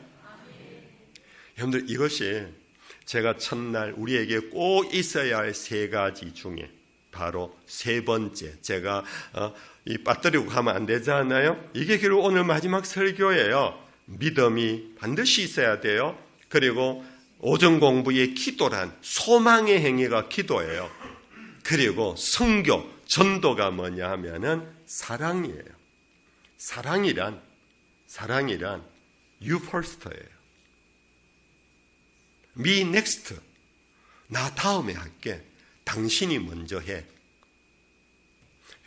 여러분들, 이것이 제가 첫날 우리에게 꼭 있어야 할 세 가지 중에 바로 세 번째, 제가 이 빠뜨리고 가면 안 되잖아요. 이게 결국 오늘 마지막 설교예요. 믿음이 반드시 있어야 돼요. 그리고 오전 공부의 기도란 소망의 행위가 기도예요. 그리고 선교, 전도가 뭐냐 하면은 사랑이에요. 사랑이란 you first예요. me next. 나 다음에 할게. 당신이 먼저 해.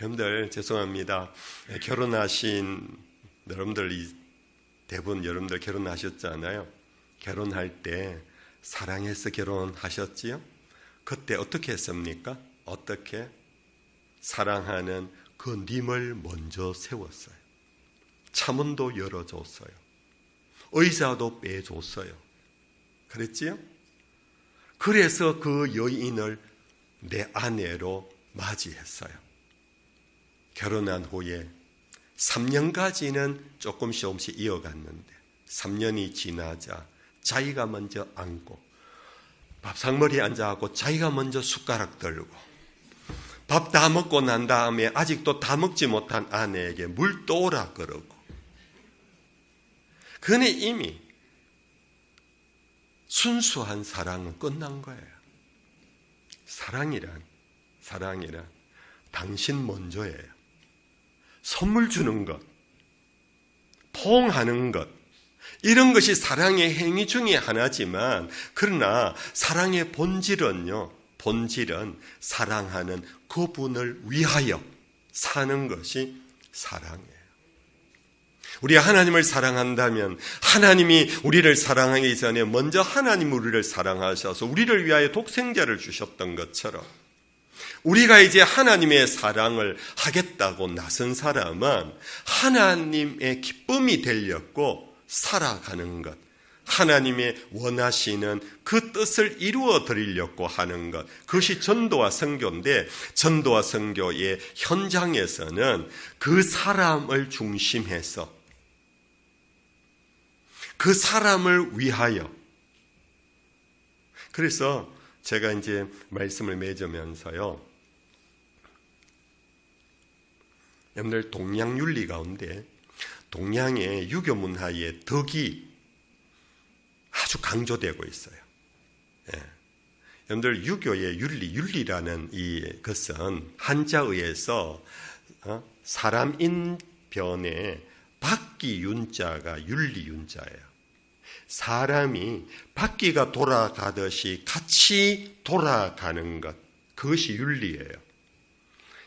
여러분들 죄송합니다. 결혼하신 여러분들 대부분 여러분들 결혼하셨잖아요. 결혼할 때 사랑해서 결혼하셨지요? 그때 어떻게 했습니까? 어떻게? 사랑하는 그 님을 먼저 세웠어요. 차문도 열어줬어요. 의자도 빼줬어요. 그랬지요? 그래서 그 여인을 내 아내로 맞이했어요. 결혼한 후에 3년까지는 조금씩 이어갔는데 3년이 지나자 자기가 먼저 앉고 밥상머리에 앉아갖고 자기가 먼저 숟가락 들고 밥 다 먹고 난 다음에 아직도 다 먹지 못한 아내에게 물 떠오라 그러고 그는 이미 순수한 사랑은 끝난 거예요. 사랑이란 당신 먼저예요. 선물 주는 것, 포옹하는 것, 이런 것이 사랑의 행위 중에 하나지만 그러나 사랑의 본질은 사랑하는 그분을 위하여 사는 것이 사랑이에요. 우리가 하나님을 사랑한다면 하나님이 우리를 사랑하기 전에 먼저 하나님 우리를 사랑하셔서 우리를 위하여 독생자를 주셨던 것처럼 우리가 이제 하나님의 사랑을 하겠다고 나선 사람은 하나님의 기쁨이 되려고 살아가는 것, 하나님의 원하시는 그 뜻을 이루어 드리려고 하는 것, 그것이 전도와 선교인데 전도와 선교의 현장에서는 그 사람을 중심해서 그 사람을 위하여. 그래서 제가 이제 말씀을 맺으면서요, 여러분들 동양 윤리 가운데 동양의 유교 문화의 덕이 아주 강조되고 있어요. 예. 여러분들 유교의 윤리라는 이것은 한자어에서 사람 인변에 바퀴 윤자가 윤리 윤자예요. 사람이 바퀴가 돌아가듯이 같이 돌아가는 것, 그것이 윤리예요.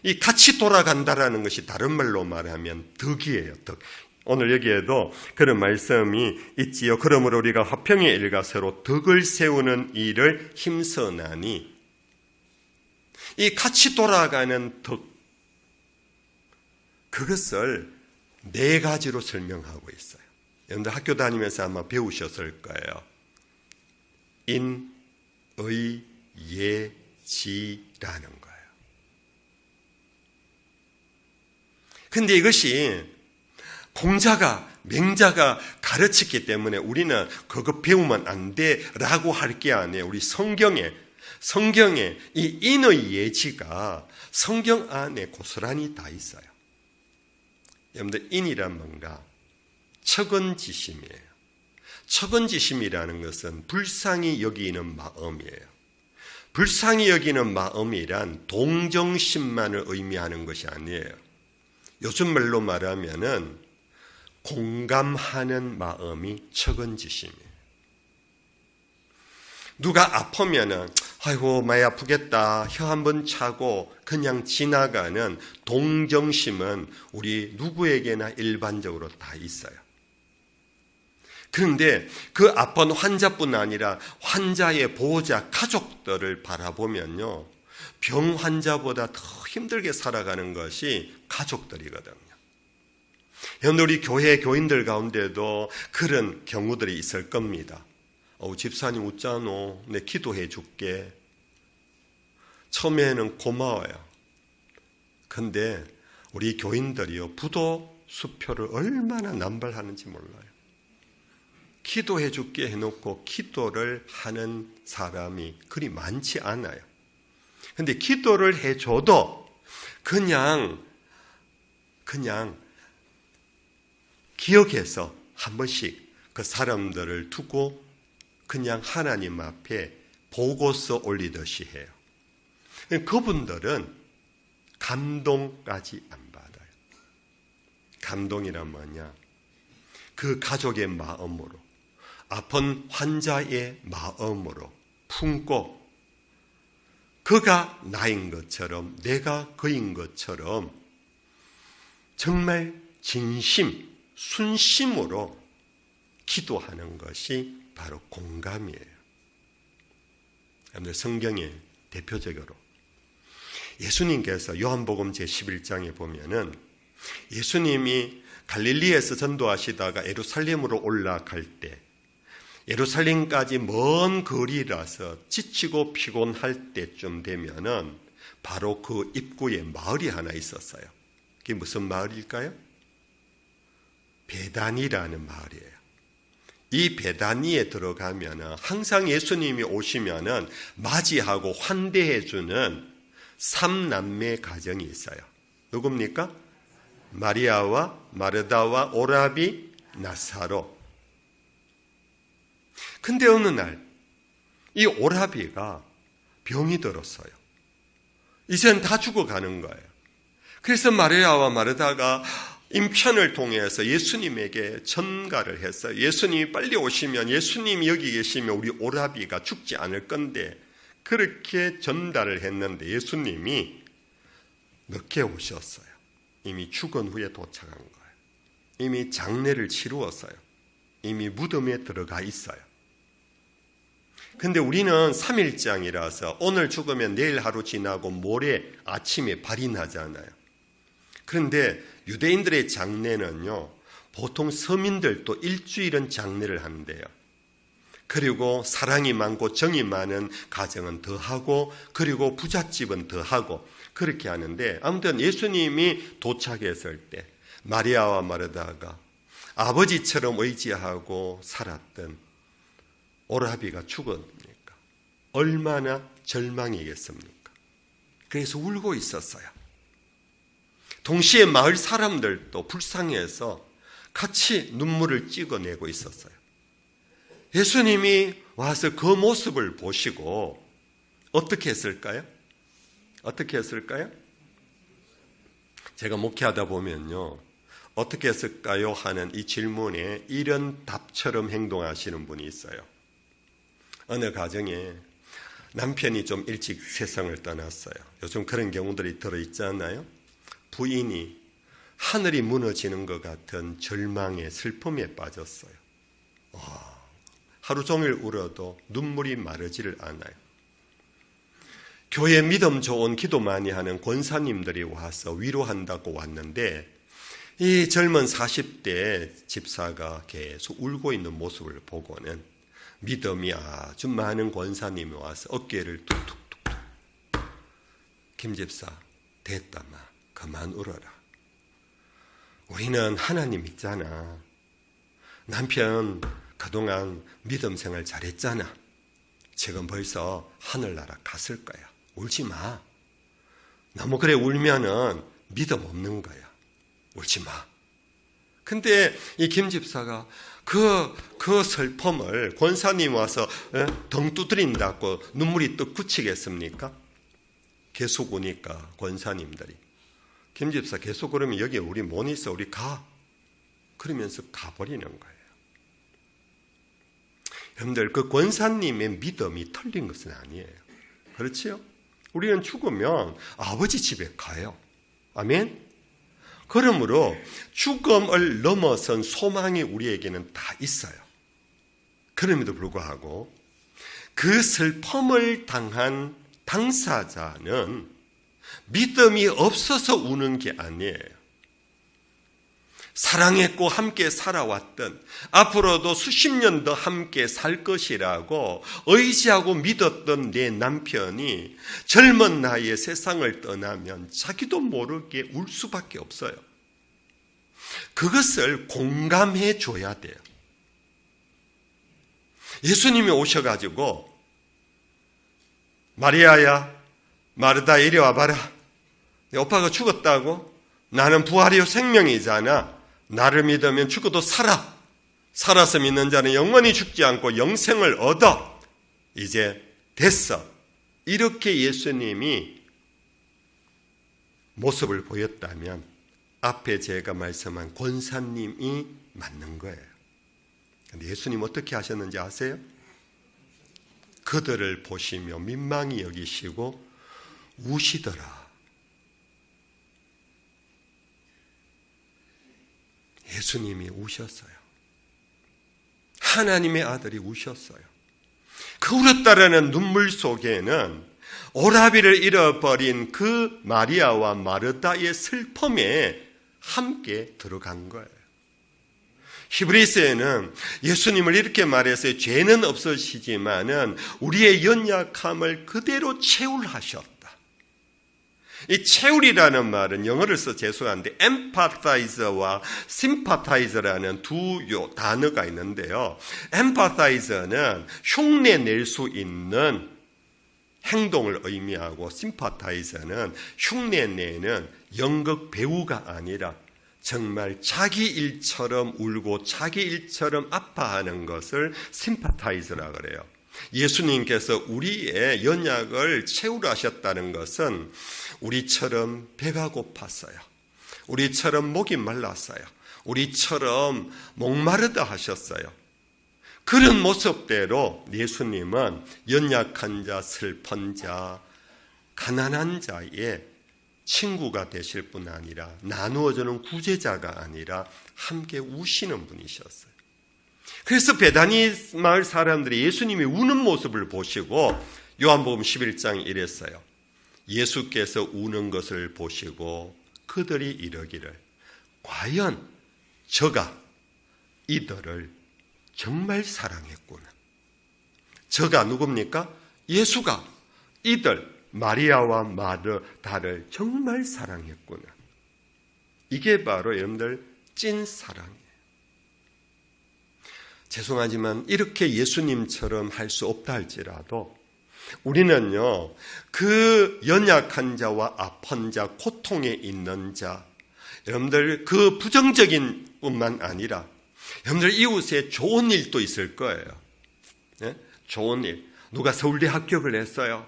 이 같이 돌아간다라는 것이 다른 말로 말하면 덕이에요. 덕. 오늘 여기에도 그런 말씀이 있지요. 그러므로 우리가 화평의 일과 서로 덕을 세우는 일을 힘써나니, 이 같이 돌아가는 덕, 그것을 4가지로 설명하고 있어요. 여러분들 학교 다니면서 아마 배우셨을 거예요. 인, 의, 예, 지라는 거예요. 근데 이것이 공자가, 맹자가 가르쳤기 때문에 우리는 그거 배우면 안 돼라고 할 게 아니에요. 우리 성경에 이 인의 예지가 성경 안에 고스란히 다 있어요. 여러분들 인이란 뭔가? 척은지심이에요. 척은지심이라는 것은 불쌍히 여기는 마음이에요. 불쌍히 여기는 마음이란 동정심만을 의미하는 것이 아니에요. 요즘 말로 말하면은 공감하는 마음이 척은지심이에요. 누가 아프면은 아이고 많이 아프겠다 혀 한번 차고 그냥 지나가는 동정심은 우리 누구에게나 일반적으로 다 있어요. 그런데 그 아픈 환자뿐 아니라 환자의 보호자 가족들을 바라보면요, 병 환자보다 더 힘들게 살아가는 것이 가족들이거든요. 우리 교회 교인들 가운데도 그런 경우들이 있을 겁니다. 집사님 웃잖아. 내 기도해 줄게. 처음에는 고마워요. 근데 우리 교인들이요, 부도 수표를 얼마나 남발하는지 몰라요. 기도해 줄게 해놓고 기도를 하는 사람이 그리 많지 않아요. 근데 기도를 해줘도 그냥 기억해서 한 번씩 그 사람들을 두고 그냥 하나님 앞에 보고서 올리듯이 해요. 그분들은 감동까지 안 받아요. 감동이란 뭐냐? 그 가족의 마음으로, 아픈 환자의 마음으로 품고 그가 나인 것처럼, 내가 그인 것처럼 정말 진심, 순심으로 기도하는 것이 바로 공감이에요. 여러분들 성경에 대표적으로 예수님께서 요한복음 제11장에 보면은 예수님이 갈릴리에서 전도하시다가 예루살렘으로 올라갈 때, 예루살렘까지 먼 거리라서 지치고 피곤할 때쯤 되면은 바로 그 입구에 마을이 하나 있었어요. 그게 무슨 마을일까요? 베다니라는 마을이에요. 이 베다니에 들어가면은 항상 예수님이 오시면은 맞이하고 환대해주는 3남매 가정이 있어요. 누굽니까? 마리아와 마르다와 오라비, 나사로. 근데 어느 날 이 오라비가 병이 들었어요. 이젠 다 죽어가는 거예요. 그래서 마리아와 마르다가 인편을 통해서 예수님에게 전가를 했어요. 예수님이 빨리 오시면, 예수님이 여기 계시면 우리 오라비가 죽지 않을 건데, 그렇게 전달을 했는데 예수님이 늦게 오셨어요. 이미 죽은 후에 도착한 거예요. 이미 장례를 치루었어요. 이미 무덤에 들어가 있어요. 근데 우리는 3일장이라서 오늘 죽으면 내일 하루 지나고 모레 아침에 발이 나잖아요. 그런데 유대인들의 장례는요, 보통 서민들도 일주일은 장례를 하는데요. 그리고 사랑이 많고 정이 많은 가정은 더 하고, 그리고 부잣집은 더 하고, 그렇게 하는데, 아무튼 예수님이 도착했을 때 마리아와 마르다가 아버지처럼 의지하고 살았던 오라비가 죽었으니까 얼마나 절망이겠습니까? 그래서 울고 있었어요. 동시에 마을 사람들도 불쌍해서 같이 눈물을 찍어내고 있었어요. 예수님이 와서 그 모습을 보시고 어떻게 했을까요? 어떻게 했을까요? 제가 목회하다 보면요, 어떻게 했을까요? 하는 이 질문에 이런 답처럼 행동하시는 분이 있어요. 어느 가정에 남편이 좀 일찍 세상을 떠났어요. 요즘 그런 경우들이 들어있잖아요. 부인이 하늘이 무너지는 것 같은 절망에, 슬픔에 빠졌어요. 하루 종일 울어도 눈물이 마르지를 않아요. 교회 믿음 좋은 기도 많이 하는 권사님들이 와서 위로한다고 왔는데, 이 젊은 40대 집사가 계속 울고 있는 모습을 보고는 믿음이 아주 많은 권사님이 와서 어깨를 툭툭툭툭, 김 집사 됐다 마, 그만 울어라. 우리는 하나님 믿잖아. 남편 그동안 믿음 생활 잘했잖아. 지금 벌써 하늘나라 갔을 거야. 울지 마. 너무 그래 울면은 믿음 없는 거야. 울지 마. 근데 이 김 집사가 그 슬픔을 권사님 와서 덩 두드린다고 눈물이 또 그치겠습니까? 계속 우니까 권사님들이, 김 집사 계속 그러면 여기 우리 못 있어, 우리 가. 그러면서 가버리는 거예요. 여러분들, 그 권사님의 믿음이 틀린 것은 아니에요. 그렇지요? 우리는 죽으면 아버지 집에 가요. 아멘? 그러므로 죽음을 넘어선 소망이 우리에게는 다 있어요. 그럼에도 불구하고 그 슬픔을 당한 당사자는 믿음이 없어서 우는 게 아니에요. 사랑했고 함께 살아왔던, 앞으로도 수십 년 더 함께 살 것이라고 의지하고 믿었던 내 남편이 젊은 나이에 세상을 떠나면 자기도 모르게 울 수밖에 없어요. 그것을 공감해 줘야 돼요. 예수님이 오셔가지고 마리아야, 마르다 이리 와봐라. 내 오빠가 죽었다고? 나는 부활이요 생명이잖아. 나를 믿으면 죽어도 살아. 살아서 믿는 자는 영원히 죽지 않고 영생을 얻어. 이제 됐어. 이렇게 예수님이 모습을 보였다면 앞에 제가 말씀한 권사님이 맞는 거예요. 근데 예수님 어떻게 하셨는지 아세요? 그들을 보시며 민망히 여기시고 우시더라. 예수님이 우셨어요. 하나님의 아들이 우셨어요. 그 울었다라는 눈물 속에는 오라비를 잃어버린 그 마리아와 마르다의 슬픔에 함께 들어간 거예요. 히브리서에는 예수님을 이렇게 말했어요. 죄는 없으시지만은 우리의 연약함을 그대로 채울하셨다. 이 채울이라는 말은 영어를 써 죄송한데 empathizer와 sympathizer라는 두 단어가 있는데요. empathizer는 흉내 낼 수 있는 행동을 의미하고 sympathizer는 흉내 내는 연극 배우가 아니라 정말 자기 일처럼 울고 자기 일처럼 아파하는 것을 sympathizer라고 그래요. 예수님께서 우리의 연약을 채우려 하셨다는 것은 우리처럼 배가 고팠어요. 우리처럼 목이 말랐어요. 우리처럼 목마르다 하셨어요. 그런 모습대로 예수님은 연약한 자, 슬픈 자, 가난한 자의 친구가 되실 뿐 아니라 나누어주는 구제자가 아니라 함께 우시는 분이셨어요. 그래서 베다니 마을 사람들이 예수님이 우는 모습을 보시고 요한복음 11장 이랬어요. 예수께서 우는 것을 보시고 그들이 이러기를 과연 저가 이들을 정말 사랑했구나. 저가 누굽니까? 예수가 이들 마리아와 마르다를 정말 사랑했구나. 이게 바로 여러분들 찐 사랑이에요. 죄송하지만 이렇게 예수님처럼 할 수 없다 할지라도 우리는요, 그 연약한 자와 아픈 자, 고통에 있는 자, 여러분들 그 부정적인 뿐만 아니라 여러분들 이웃에 좋은 일도 있을 거예요. 네? 좋은 일. 누가 서울대 합격을 했어요.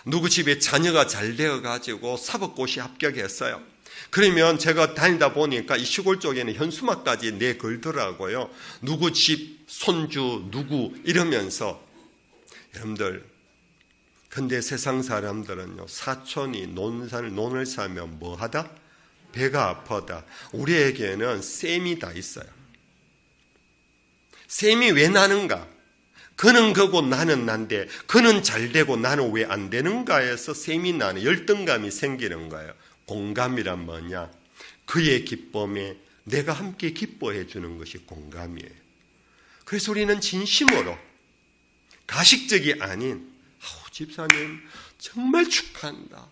누구 집에 자녀가 잘 되어가지고 사법고시 합격했어요. 그러면 제가 다니다 보니까 이 시골 쪽에는 현수막까지 내걸더라고요. 누구 집 손주 누구 이러면서. 여러분들 근데 세상 사람들은요, 사촌이 논을 사면 뭐하다? 배가 아프다. 우리에게는 셈이 다 있어요. 셈이 왜 나는가? 그는 그고 나는 난데 그는 잘 되고 나는 왜 안 되는가 해서 셈이 나는 열등감이 생기는 거예요. 공감이란 뭐냐? 그의 기쁨에 내가 함께 기뻐해 주는 것이 공감이에요. 그래서 우리는 진심으로 가식적이 아닌 집사님 정말 축하한다.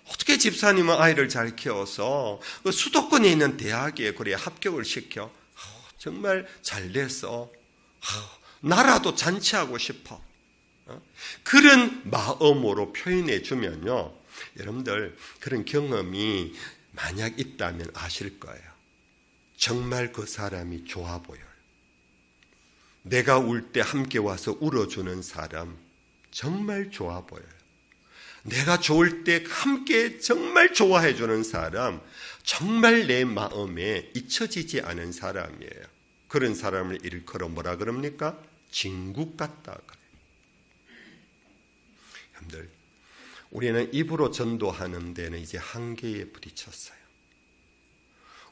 어떻게 집사님은 아이를 잘 키워서 수도권에 있는 대학에 그래 합격을 시켜. 정말 잘 됐어. 나라도 잔치하고 싶어. 그런 마음으로 표현해 주면요, 여러분들 그런 경험이 만약 있다면 아실 거예요. 정말 그 사람이 좋아 보여요. 내가 울 때 함께 와서 울어주는 사람 정말 좋아 보여요. 내가 좋을 때 함께 정말 좋아해 주는 사람 정말 내 마음에 잊혀지지 않은 사람이에요. 그런 사람을 일컬어 뭐라 그럽니까? 진국 같다 그래요. 여러분들 우리는 입으로 전도하는 데는 이제 한계에 부딪혔어요.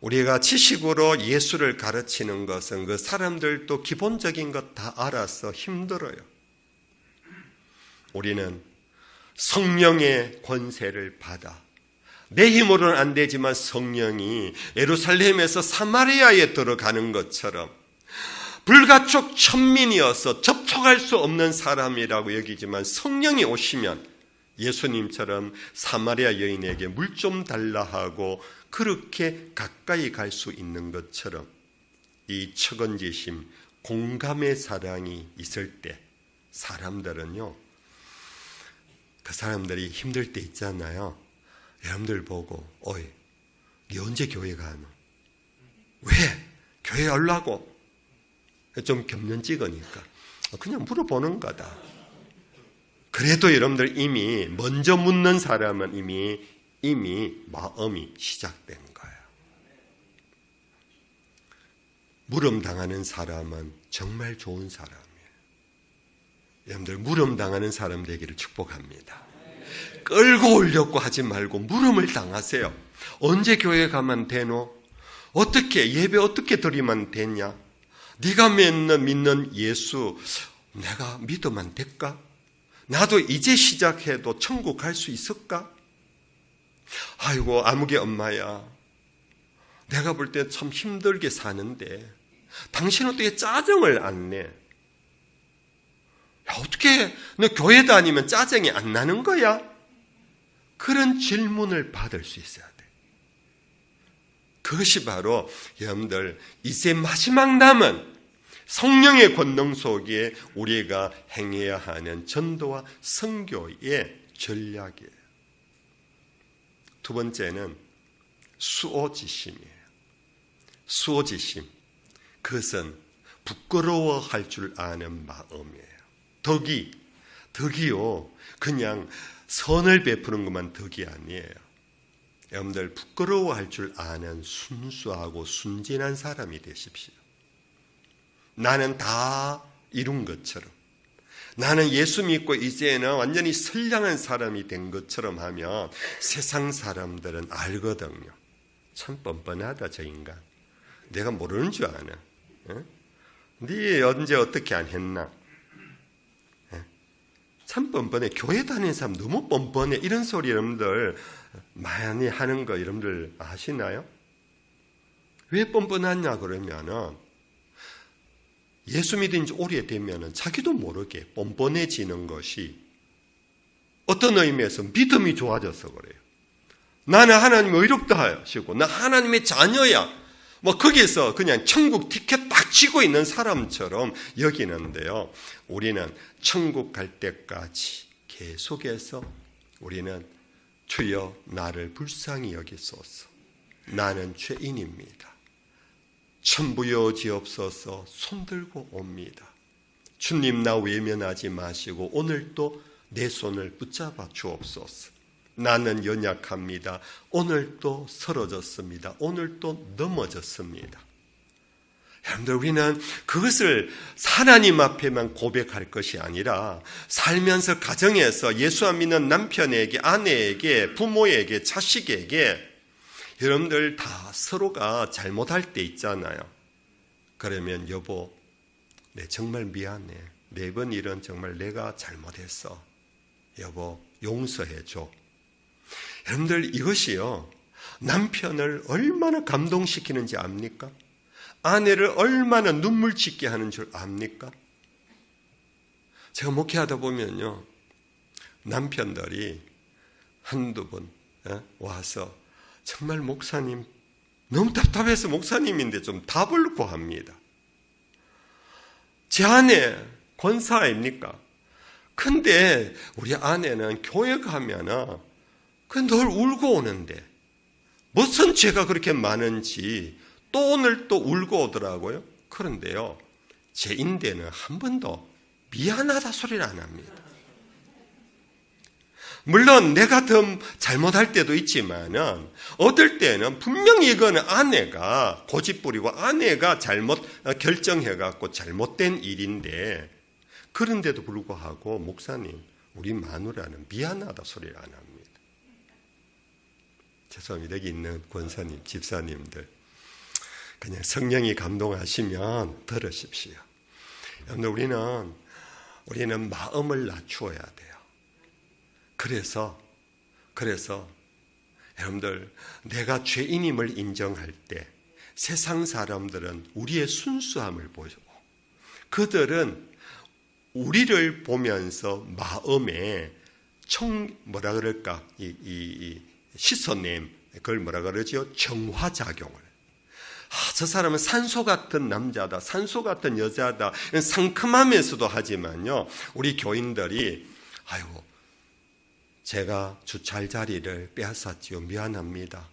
우리가 지식으로 예수를 가르치는 것은 그 사람들도 기본적인 것 다 알아서 힘들어요. 우리는 성령의 권세를 받아 내 힘으로는 안 되지만 성령이 예루살렘에서 사마리아에 들어가는 것처럼 불가촉 천민이어서 접촉할 수 없는 사람이라고 여기지만 성령이 오시면 예수님처럼 사마리아 여인에게 물 좀 달라 하고 그렇게 가까이 갈 수 있는 것처럼 이 측은지심, 공감의 사랑이 있을 때 사람들은요, 그 사람들이 힘들 때 있잖아요. 여러분들 보고 어이 니 언제 교회 가노? 왜? 교회 가려고? 좀 겹년 찍으니까 그냥 물어보는 거다. 그래도 여러분들 이미 먼저 묻는 사람은 이미 이미 마음이 시작된 거예요. 물음당하는 사람은 정말 좋은 사람이에요. 여러분들 물음당하는 사람 되기를 축복합니다. 끌고 오려고 하지 말고 물음을 당하세요. 언제 교회 가면 되노? 어떻게 예배 어떻게 드리면 되냐? 네가 믿는 예수 내가 믿으면 될까? 나도 이제 시작해도 천국 갈 수 있을까? 아이고 아무개 엄마야, 내가 볼 때 참 힘들게 사는데 당신 어떻게 짜증을 안 내? 야, 어떻게 너 교회 다니면 짜증이 안 나는 거야? 그런 질문을 받을 수 있어야 돼. 그것이 바로 여러분들 이제 마지막 남은 성령의 권능 속에 우리가 행해야 하는 전도와 선교의 전략이에요. 두 번째는 수오지심이에요. 수오지심, 그것은 부끄러워할 줄 아는 마음이에요. 덕이요 그냥 선을 베푸는 것만 덕이 아니에요. 여러분들 부끄러워할 줄 아는 순수하고 순진한 사람이 되십시오. 나는 다 이룬 것처럼, 나는 예수 믿고 이제는 완전히 선량한 사람이 된 것처럼 하면 세상 사람들은 알거든요. 참 뻔뻔하다 저 인간. 내가 모르는 줄 아나. 네 언제 어떻게 안 했나. 참 뻔뻔해. 교회 다니는 사람 너무 뻔뻔해. 이런 소리 여러분들 많이 하는 거 여러분들 아시나요? 왜 뻔뻔하냐 그러면은 예수 믿은 지 오래되면은 자기도 모르게 뻔뻔해지는 것이 어떤 의미에서 믿음이 좋아져서 그래요. 나는 하나님 의롭다 하시고 나 하나님의 자녀야. 뭐 거기서 그냥 천국 티켓 딱 쥐고 있는 사람처럼 여기는데요. 우리는 천국 갈 때까지 계속해서 우리는 주여 나를 불쌍히 여기소서. 나는 죄인입니다. 천부여지옵소서 손들고 옵니다. 주님 나 외면하지 마시고 오늘도 내 손을 붙잡아 주옵소서. 나는 연약합니다. 오늘도 쓰러졌습니다. 오늘도 넘어졌습니다. 여러분들 우리는 그것을 하나님 앞에만 고백할 것이 아니라 살면서 가정에서 예수 안 믿는 남편에게, 아내에게, 부모에게, 자식에게 여러분들 다 서로가 잘못할 때 있잖아요. 그러면 여보, 내 정말 미안해. 매번 일은 정말 내가 잘못했어. 여보, 용서해줘. 여러분들 이것이요, 남편을 얼마나 감동시키는지 압니까? 아내를 얼마나 눈물 짓게 하는 줄 압니까? 제가 목회하다 보면요, 남편들이 한두 번 와서 정말 목사님 너무 답답해서 목사님인데 좀 답을 구합니다. 제 아내 권사 아닙니까? 근데 우리 아내는 교회 가면은 늘 울고 오는데 무슨 죄가 그렇게 많은지 또 오늘 또 울고 오더라고요. 그런데요, 제 인대는 한 번도 미안하다 소리를 안 합니다. 물론 내가 더 잘못할 때도 있지만은 어떨 때는 분명히 이거는 아내가 고집부리고 아내가 잘못 결정해갖고 잘못된 일인데, 그런데도 불구하고 목사님 우리 마누라는 미안하다 소리를 안 합니다. 죄송합니다. 여기 있는 권사님, 집사님들 그냥 성령이 감동하시면 들으십시오. 여러분들 우리는 마음을 낮추어야 돼요. 그래서 여러분들 내가 죄인임을 인정할 때 세상 사람들은 우리의 순수함을 보고 그들은 우리를 보면서 마음에 씻어냄, 그걸 뭐라 그러죠? 정화작용을. 저 사람은 산소 같은 남자다, 산소 같은 여자다, 상큼하면서도 하지만요, 우리 교인들이 아이고 제가 주차할 자리를 빼앗았지요. 미안합니다.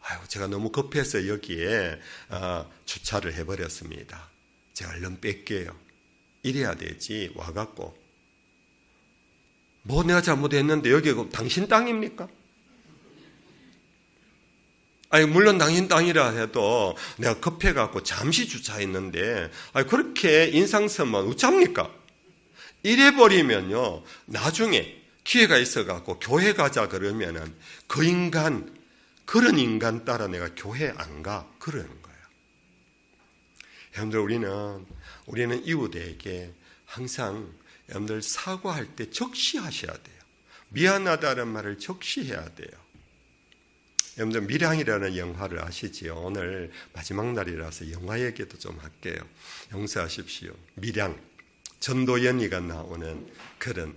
아이고 제가 너무 급해서 여기에 주차를 해버렸습니다. 제가 얼른 뺄게요. 이래야 되지. 와갖고 뭐 내가 잘못했는데 여기 당신 땅입니까? 아니, 물론 당이라 해도 내가 급해갖고 잠시 주차했는데, 아니, 그렇게 인상 쓰면 어쩝니까? 이래버리면요, 나중에 기회가 있어갖고 교회 가자 그러면은 그 인간, 그런 인간 따라 내가 교회 안 가. 그러는 거예요. 여러분들, 우리는 이웃에게 항상 여러분들 사과할 때 적시하셔야 돼요. 미안하다는 말을 적시해야 돼요. 여러분들, 밀양이라는 영화를 아시지요? 오늘 마지막 날이라서 영화 얘기도 좀 할게요. 용서하십시오. 밀양, 전도연이가 나오는 그런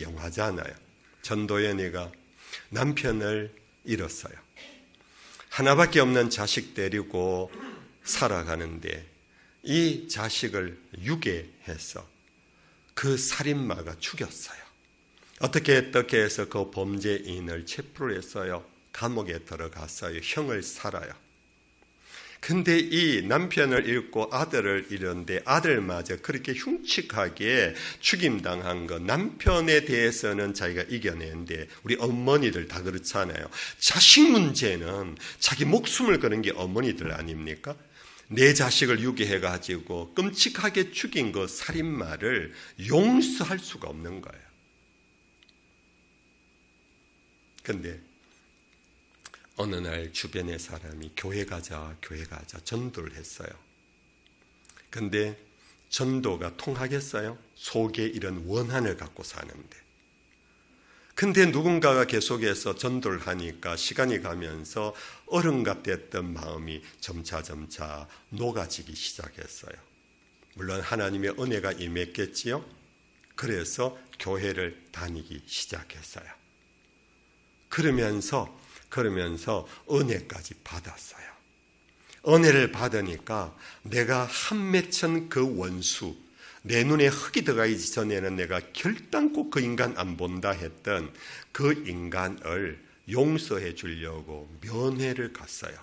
영화잖아요. 전도연이가 남편을 잃었어요. 하나밖에 없는 자식 데리고 살아가는데 이 자식을 유괴해서 그 살인마가 죽였어요. 어떻게 해서 그 범죄인을 체포를 했어요. 감옥에 들어갔어요. 형을 살아요. 근데 이 남편을 잃고 아들을 잃었는데 아들마저 그렇게 흉측하게 죽임당한 거, 남편에 대해서는 자기가 이겨내는데, 우리 어머니들 다 그렇잖아요. 자식 문제는 자기 목숨을 거는 게 어머니들 아닙니까? 내 자식을 유괴해가지고 끔찍하게 죽인 그 살인마를 용서할 수가 없는 거예요. 근데 어느 날 주변의 사람이 교회 가자 전도를 했어요. 근데 전도가 통하겠어요? 속에 이런 원한을 갖고 사는데. 근데 누군가가 계속해서 전도를 하니까 시간이 가면서 어른 같았던 마음이 점차 녹아지기 시작했어요. 물론 하나님의 은혜가 임했겠지요. 그래서 교회를 다니기 시작했어요. 그러면서 은혜까지 받았어요. 은혜를 받으니까 내가 한 맺힌 그 원수, 내 눈에 흙이 들어가기 전에는 내가 결단코 그 인간 안 본다 했던 그 인간을 용서해 주려고 면회를 갔어요.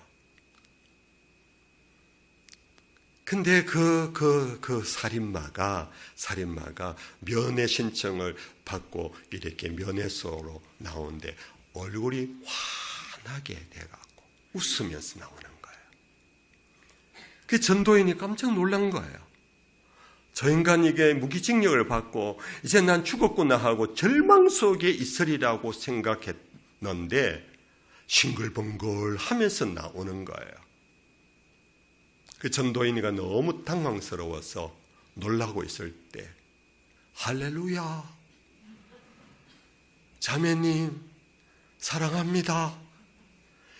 근데 그 살인마가 면회 신청을 받고 이렇게 면회소로 나오는데 얼굴이 환하게 돼갖고 웃으면서 나오는 거예요. 그 전도인이 깜짝 놀란 거예요. 저 인간이 이게 무기징역을 받고 이제 난 죽었구나 하고 절망 속에 있으리라고 생각했는데 싱글벙글 하면서 나오는 거예요. 그 전도인이가 너무 당황스러워서 놀라고 있을 때, 할렐루야, 자매님 사랑합니다.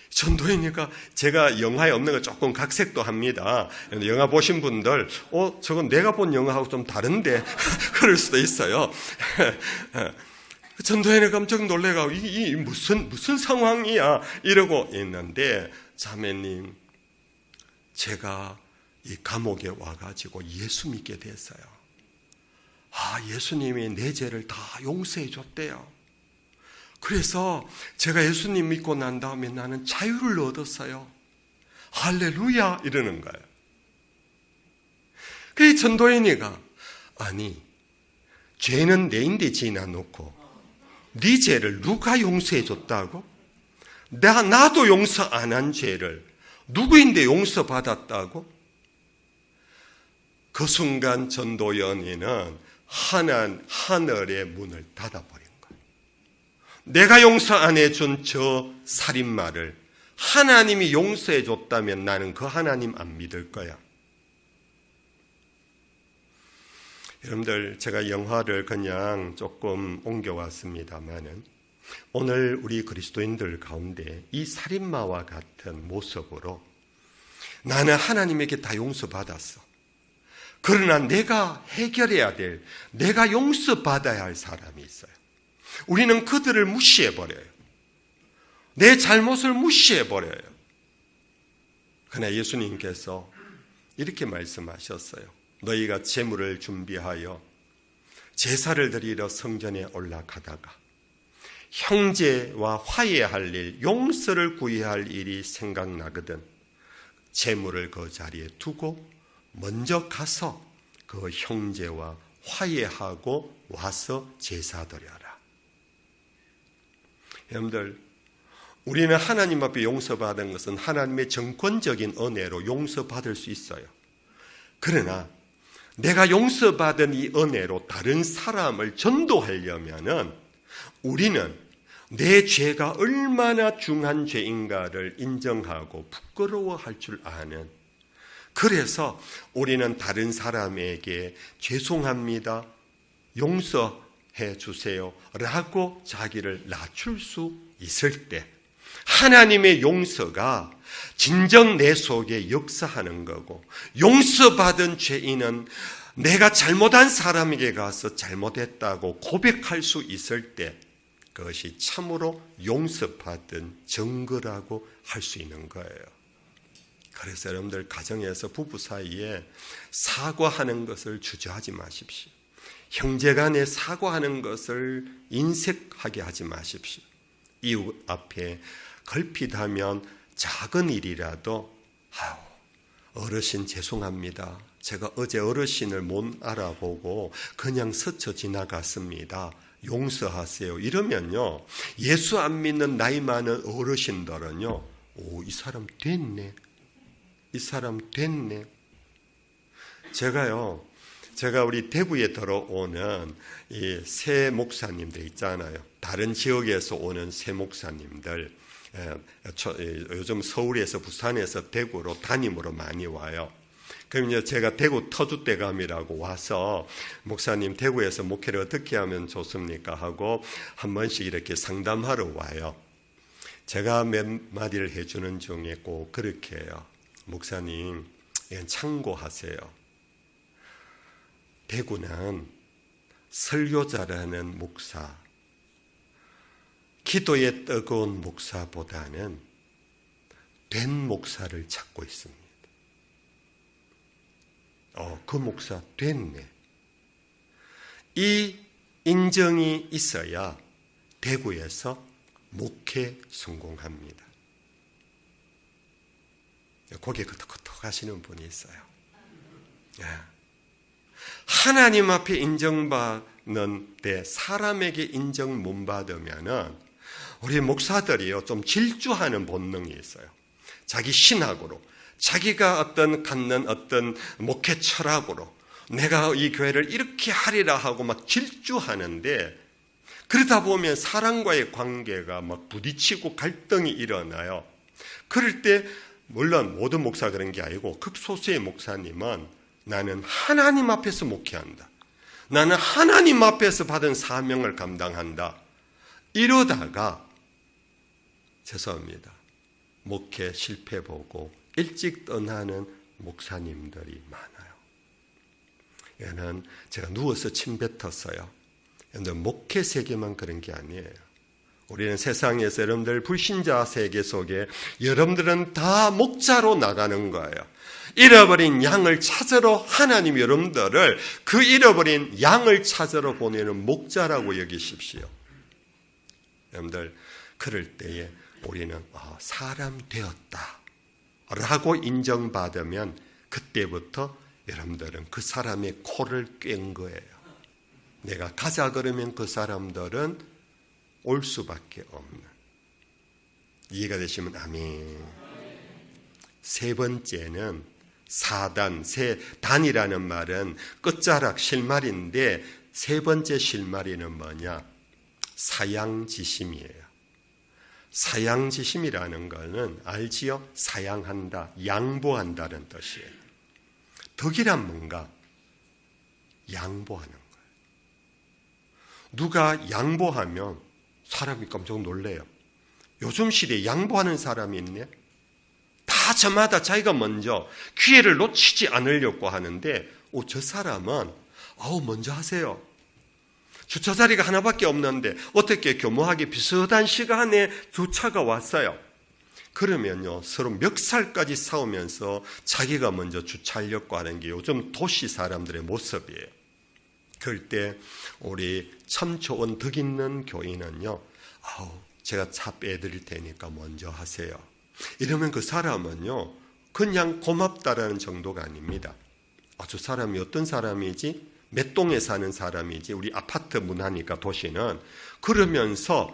전도인이니까, 제가 영화에 없는 거 조금 각색도 합니다. 영화 보신 분들, 저건 내가 본 영화하고 좀 다른데 그럴 수도 있어요. 전도인이 깜짝 놀래가지고 이 무슨 상황이야 이러고 있는데, 자매님, 제가 이 감옥에 와가지고 예수 믿게 됐어요. 예수님이 내 죄를 다 용서해 줬대요. 그래서 제가 예수님 믿고 난 다음에 나는 자유를 얻었어요. 할렐루야 이러는 거예요. 그 전도인이가, 아니, 죄는 내인데 지나놓고 네 죄를 누가 용서해 줬다고? 나도 용서 안 한 죄를 누구인데 용서받았다고? 그 순간 전도연이는 하늘의 문을 닫아버린 거예요. 내가 용서 안 해준 저 살인마를 하나님이 용서해 줬다면 나는 그 하나님 안 믿을 거야. 여러분들, 제가 영화를 그냥 조금 옮겨왔습니다만은 오늘 우리 그리스도인들 가운데 이 살인마와 같은 모습으로 나는 하나님에게 다 용서받았어. 그러나 내가 해결해야 될, 내가 용서받아야 할 사람이 있어요. 우리는 그들을 무시해버려요. 내 잘못을 무시해버려요. 그러나 예수님께서 이렇게 말씀하셨어요. 너희가 제물을 준비하여 제사를 드리러 성전에 올라가다가 형제와 화해할 일, 용서를 구해야 할 일이 생각나거든 제물을 그 자리에 두고 먼저 가서 그 형제와 화해하고 와서 제사 드려라. 여러분들, 우리는 하나님 앞에 용서받은 것은 하나님의 정권적인 은혜로 용서받을 수 있어요. 그러나 내가 용서받은 이 은혜로 다른 사람을 전도하려면은 우리는 내 죄가 얼마나 중한 죄인가를 인정하고 부끄러워할 줄 아는, 그래서 우리는 다른 사람에게 죄송합니다, 용서해 주세요 라고 자기를 낮출 수 있을 때 하나님의 용서가 진정 내 속에 역사하는 거고, 용서받은 죄인은 내가 잘못한 사람에게 가서 잘못했다고 고백할 수 있을 때 그것이 참으로 용서받은 증거라고 할 수 있는 거예요. 그래서 여러분들 가정에서 부부 사이에 사과하는 것을 주저하지 마십시오. 형제간에 사과하는 것을 인색하게 하지 마십시오. 이웃 앞에 걸핏하면 작은 일이라도 어르신 죄송합니다, 제가 어제 어르신을 못 알아보고 그냥 스쳐 지나갔습니다, 용서하세요 이러면요, 예수 안 믿는 나이 많은 어르신들은요, 이 사람 됐네, 이 사람 됐네. 제가 우리 대구에 들어오는 이 새 목사님들 있잖아요. 다른 지역에서 오는 새 목사님들, 요즘 서울에서 부산에서 대구로 담임으로 많이 와요. 그럼 이제 제가 대구 터줏대감이라고 와서 목사님 대구에서 목회를 어떻게 하면 좋습니까 하고 한 번씩 이렇게 상담하러 와요. 제가 몇 마디를 해주는 중에 꼭 그렇게 해요. 목사님, 이건 참고하세요. 대구는 설교자라는 목사, 기도에 뜨거운 목사보다는 된 목사를 찾고 있습니다. 그 목사 됐네. 이 인정이 있어야 대구에서 목회 성공합니다. 고개 끄덕끄덕 하시는 분이 있어요. 하나님 앞에 인정받는데 사람에게 인정 못 받으면은 우리 목사들이요, 좀 질주하는 본능이 있어요. 자기 신학으로, 자기가 갖는 어떤 목회 철학으로 내가 이 교회를 이렇게 하리라 하고 막 질주하는데, 그러다 보면 사람과의 관계가 막 부딪히고 갈등이 일어나요. 그럴 때 물론 모든 목사 그런 게 아니고 극소수의 목사님은 나는 하나님 앞에서 목회한다, 나는 하나님 앞에서 받은 사명을 감당한다, 이러다가 죄송합니다, 목회 실패 보고 일찍 떠나는 목사님들이 많아요. 얘는 제가 누워서 침 뱉었어요. 그런데 목회 세계만 그런 게 아니에요. 우리는 세상에서 여러분들 불신자 세계 속에 여러분들은 다 목자로 나가는 거예요. 잃어버린 양을 찾으러 하나님 여러분들을 그 잃어버린 양을 찾으러 보내는 목자라고 여기십시오. 여러분들 그럴 때에 우리는 사람 되었다 라고 인정받으면 그때부터 여러분들은 그 사람의 코를 꿰는 거예요. 내가 가자 그러면 그 사람들은 올 수밖에 없는. 이해가 되시면 아멘. 세 번째는 사단, 단이라는 말은 끝자락 실마리인데 세 번째 실마리는 뭐냐? 사양지심이에요. 사양지심이라는 것은 알지요? 사양한다, 양보한다는 뜻이에요. 덕이란 뭔가? 양보하는 거예요. 누가 양보하면 사람이 깜짝 놀래요. 요즘 시대에 양보하는 사람이 있네? 다 저마다 자기가 먼저 기회를 놓치지 않으려고 하는데 저 사람은 먼저 하세요. 주차자리가 하나밖에 없는데 어떻게 교묘하게 비슷한 시간에 주차가 왔어요. 그러면요, 서로 멱살까지 싸우면서 자기가 먼저 주차하려고 하는 게 요즘 도시 사람들의 모습이에요. 그럴 때 우리 참 좋은 덕 있는 교인은요, 제가 차 빼드릴 테니까 먼저 하세요. 이러면 그 사람은요, 그냥 고맙다라는 정도가 아닙니다. 저 사람이 어떤 사람이지? 몇 동에 사는 사람이지? 우리 아파트 문화니까 도시는. 그러면서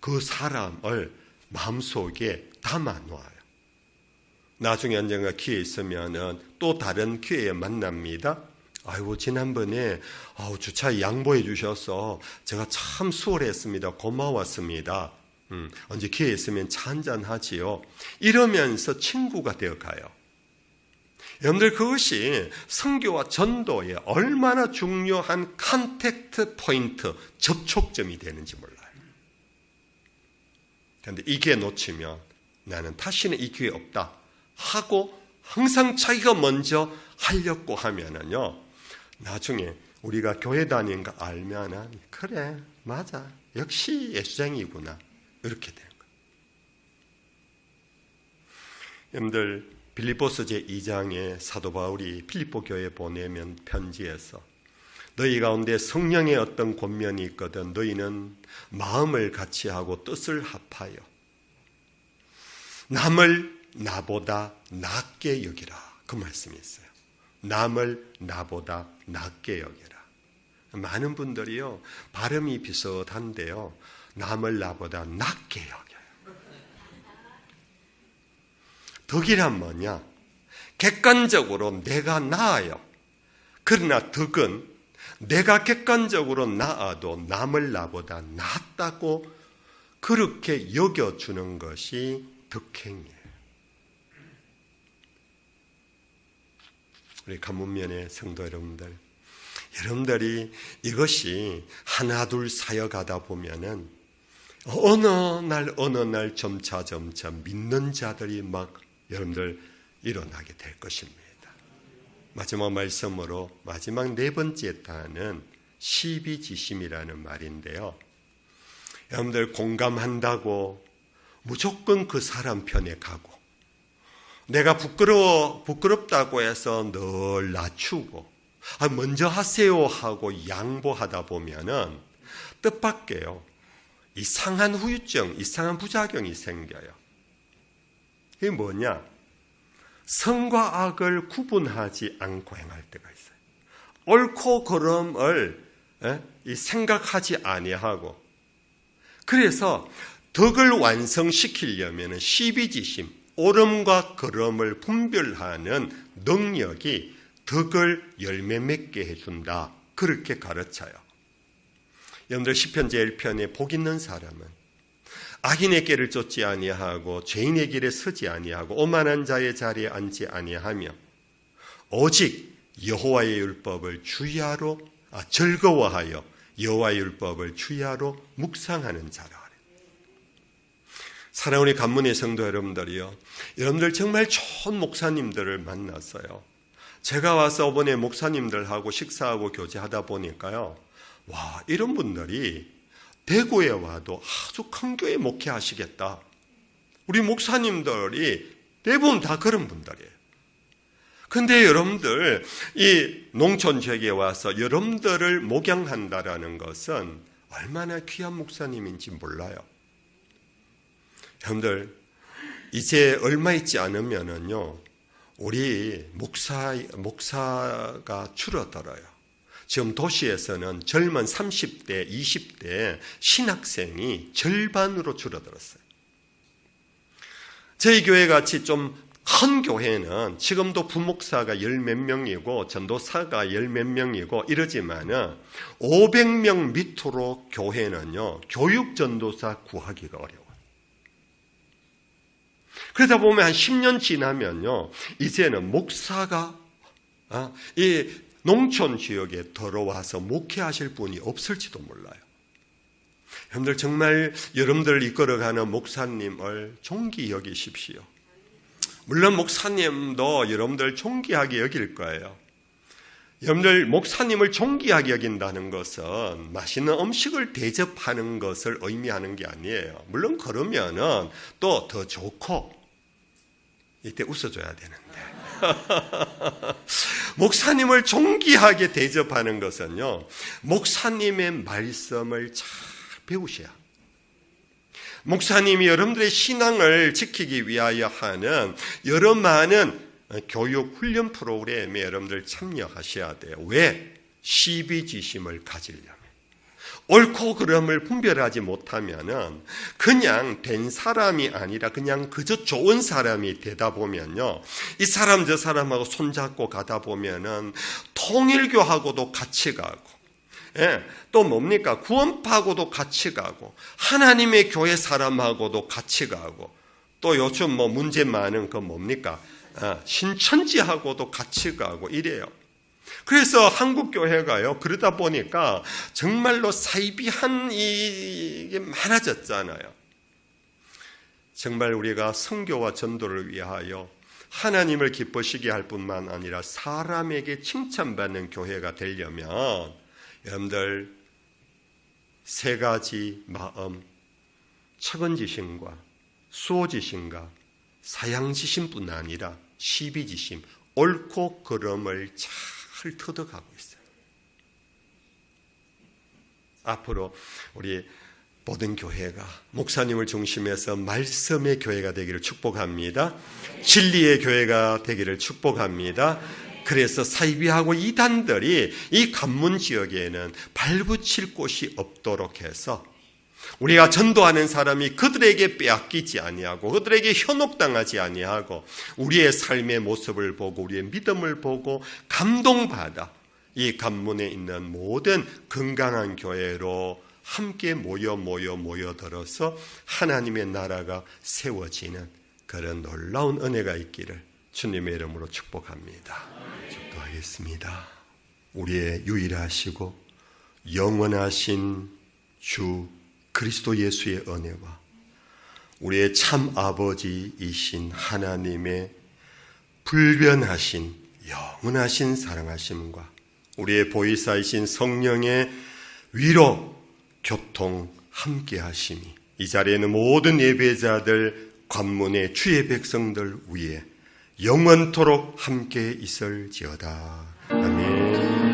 그 사람을 마음속에 담아놓아요. 나중에 언젠가 기회 있으면 또 다른 기회에 만납니다. 아이고 지난번에 주차에 양보해 주셔서 제가 참 수월했습니다. 고마웠습니다. 언제 기회 있으면 차 한잔 하지요. 이러면서 친구가 되어가요. 여러분들 그것이 선교와 전도에 얼마나 중요한 컨택트 포인트, 접촉점이 되는지 몰라요. 그런데 이게 놓치면 나는 다시는 이 기회 없다 하고 항상 자기가 먼저 하려고 하면은요, 나중에 우리가 교회 다니는 거 알면은 그래 맞아 역시 예수쟁이구나 이렇게 되는 거예요. 여러분들 빌립보서 제2장에 사도 바울이 빌립보 교회에 보내면 편지에서 너희 가운데 성령의 어떤 권면이 있거든 너희는 마음을 같이 하고 뜻을 합하여 남을 나보다 낫게 여기라. 그 말씀이 있어요. 남을 나보다 낫게 여기라. 많은 분들이요 발음이 비슷한데요 남을 나보다 낫게 여겨요. 덕이란 뭐냐? 객관적으로 내가 나아요. 그러나 덕은 내가 객관적으로 나아도 남을 나보다 낫다고 그렇게 여겨주는 것이 덕행이에요. 우리 가문면의 성도 여러분들이 이것이 하나 둘 사역하다 보면은 어느 날 점차 믿는 자들이 막 여러분들 일어나게 될 것입니다. 마지막 말씀으로 마지막 네 번째 단은 시비지심이라는 말인데요. 여러분들 공감한다고 무조건 그 사람 편에 가고 내가 부끄럽다고 해서 늘 낮추고 먼저 하세요 하고 양보하다 보면은 뜻밖에요 이상한 후유증, 이상한 부작용이 생겨요. 이게 뭐냐? 선과 악을 구분하지 않고 행할 때가 있어요. 옳고 그름을 생각하지 아니하고 그래서 덕을 완성시키려면 시비지심 옳음과 그름을 분별하는 능력이 덕을 열매 맺게 해준다. 그렇게 가르쳐요. 여러분들 시편 제1편에 복 있는 사람은 악인의 길을 쫓지 아니하고 죄인의 길에 서지 아니하고 오만한 자의 자리에 앉지 아니하며 오직 여호와의 율법을 즐거워하여 여호와의 율법을 주야로 묵상하는 자라. 사랑하는 우리 간문의 성도 여러분들이요, 여러분들 정말 좋은 목사님들을 만났어요. 제가 와서 이번에 목사님들하고 식사하고 교제하다 보니까요, 와, 이런 분들이 대구에 와도 아주 큰 교회 목회하시겠다. 우리 목사님들이 대부분 다 그런 분들이에요. 근데 여러분들 이 농촌 지역에 와서 여러분들을 목양한다라는 것은 얼마나 귀한 목사님인지 몰라요. 여러분들 이제 얼마 있지 않으면은요 우리 목사가 줄어들어요. 지금 도시에서는 젊은 30대, 20대 신학생이 절반으로 줄어들었어요. 저희 교회 같이 좀 큰 교회는 지금도 부목사가 열 몇 명이고 전도사가 열 몇 명이고 이러지만은 500명 밑으로 교회는요 교육 전도사 구하기가 어려워요. 그러다 보면 한 10년 지나면요 이제는 목사가 이 농촌 지역에 들어와서 목회하실 분이 없을지도 몰라요. 여러분들 정말 여러분들을 이끌어가는 목사님을 존귀 여기십시오. 물론 목사님도 여러분들 존귀하게 여길 거예요. 여러분들 목사님을 존귀하게 여긴다는 것은 맛있는 음식을 대접하는 것을 의미하는 게 아니에요. 물론 그러면은 또 더 좋고 이때 웃어줘야 되는데 목사님을 존귀하게 대접하는 것은요 목사님의 말씀을 잘 배우셔야, 목사님이 여러분들의 신앙을 지키기 위하여 하는 여러 많은 교육 훈련 프로그램에 여러분들 참여하셔야 돼요. 왜? 시비지심을 가지려면. 옳고 그름을 분별하지 못하면은 그냥 된 사람이 아니라 그냥 그저 좋은 사람이 되다 보면요, 이 사람 저 사람하고 손잡고 가다 보면은 통일교하고도 같이 가고, 또 뭡니까? 구원파하고도 같이 가고, 하나님의 교회 사람하고도 같이 가고, 또 요즘 문제 많은 그 뭡니까? 신천지하고도 같이 가고 이래요. 그래서 한국교회가요, 그러다 보니까 정말로 사이비한 이게 많아졌잖아요. 정말 우리가 선교와 전도를 위하여 하나님을 기쁘시게 할 뿐만 아니라 사람에게 칭찬받는 교회가 되려면 여러분들 세 가지 마음, 척은지심과 수호지심과 사양지심뿐 아니라 시비지심, 옳고 그름을 잘 터득하고 있어요. 앞으로 우리 모든 교회가 목사님을 중심해서 말씀의 교회가 되기를 축복합니다. 진리의 교회가 되기를 축복합니다. 그래서 사이비하고 이단들이 이 관문 지역에는 발붙일 곳이 없도록 해서 우리가 전도하는 사람이 그들에게 빼앗기지 아니하고 그들에게 현혹당하지 아니하고 우리의 삶의 모습을 보고 우리의 믿음을 보고 감동받아 이 관문에 있는 모든 건강한 교회로 함께 모여들어서 하나님의 나라가 세워지는 그런 놀라운 은혜가 있기를 주님의 이름으로 축복합니다. 축복하겠습니다. 우리의 유일하시고 영원하신 주 그리스도 예수의 은혜와 우리의 참 아버지이신 하나님의 불변하신 영원하신 사랑하심과 우리의 보혜사이신 성령의 위로, 교통, 함께하심이 이 자리에 있는 모든 예배자들, 관문의 주의 백성들 위에 영원토록 함께 있을지어다. 아멘.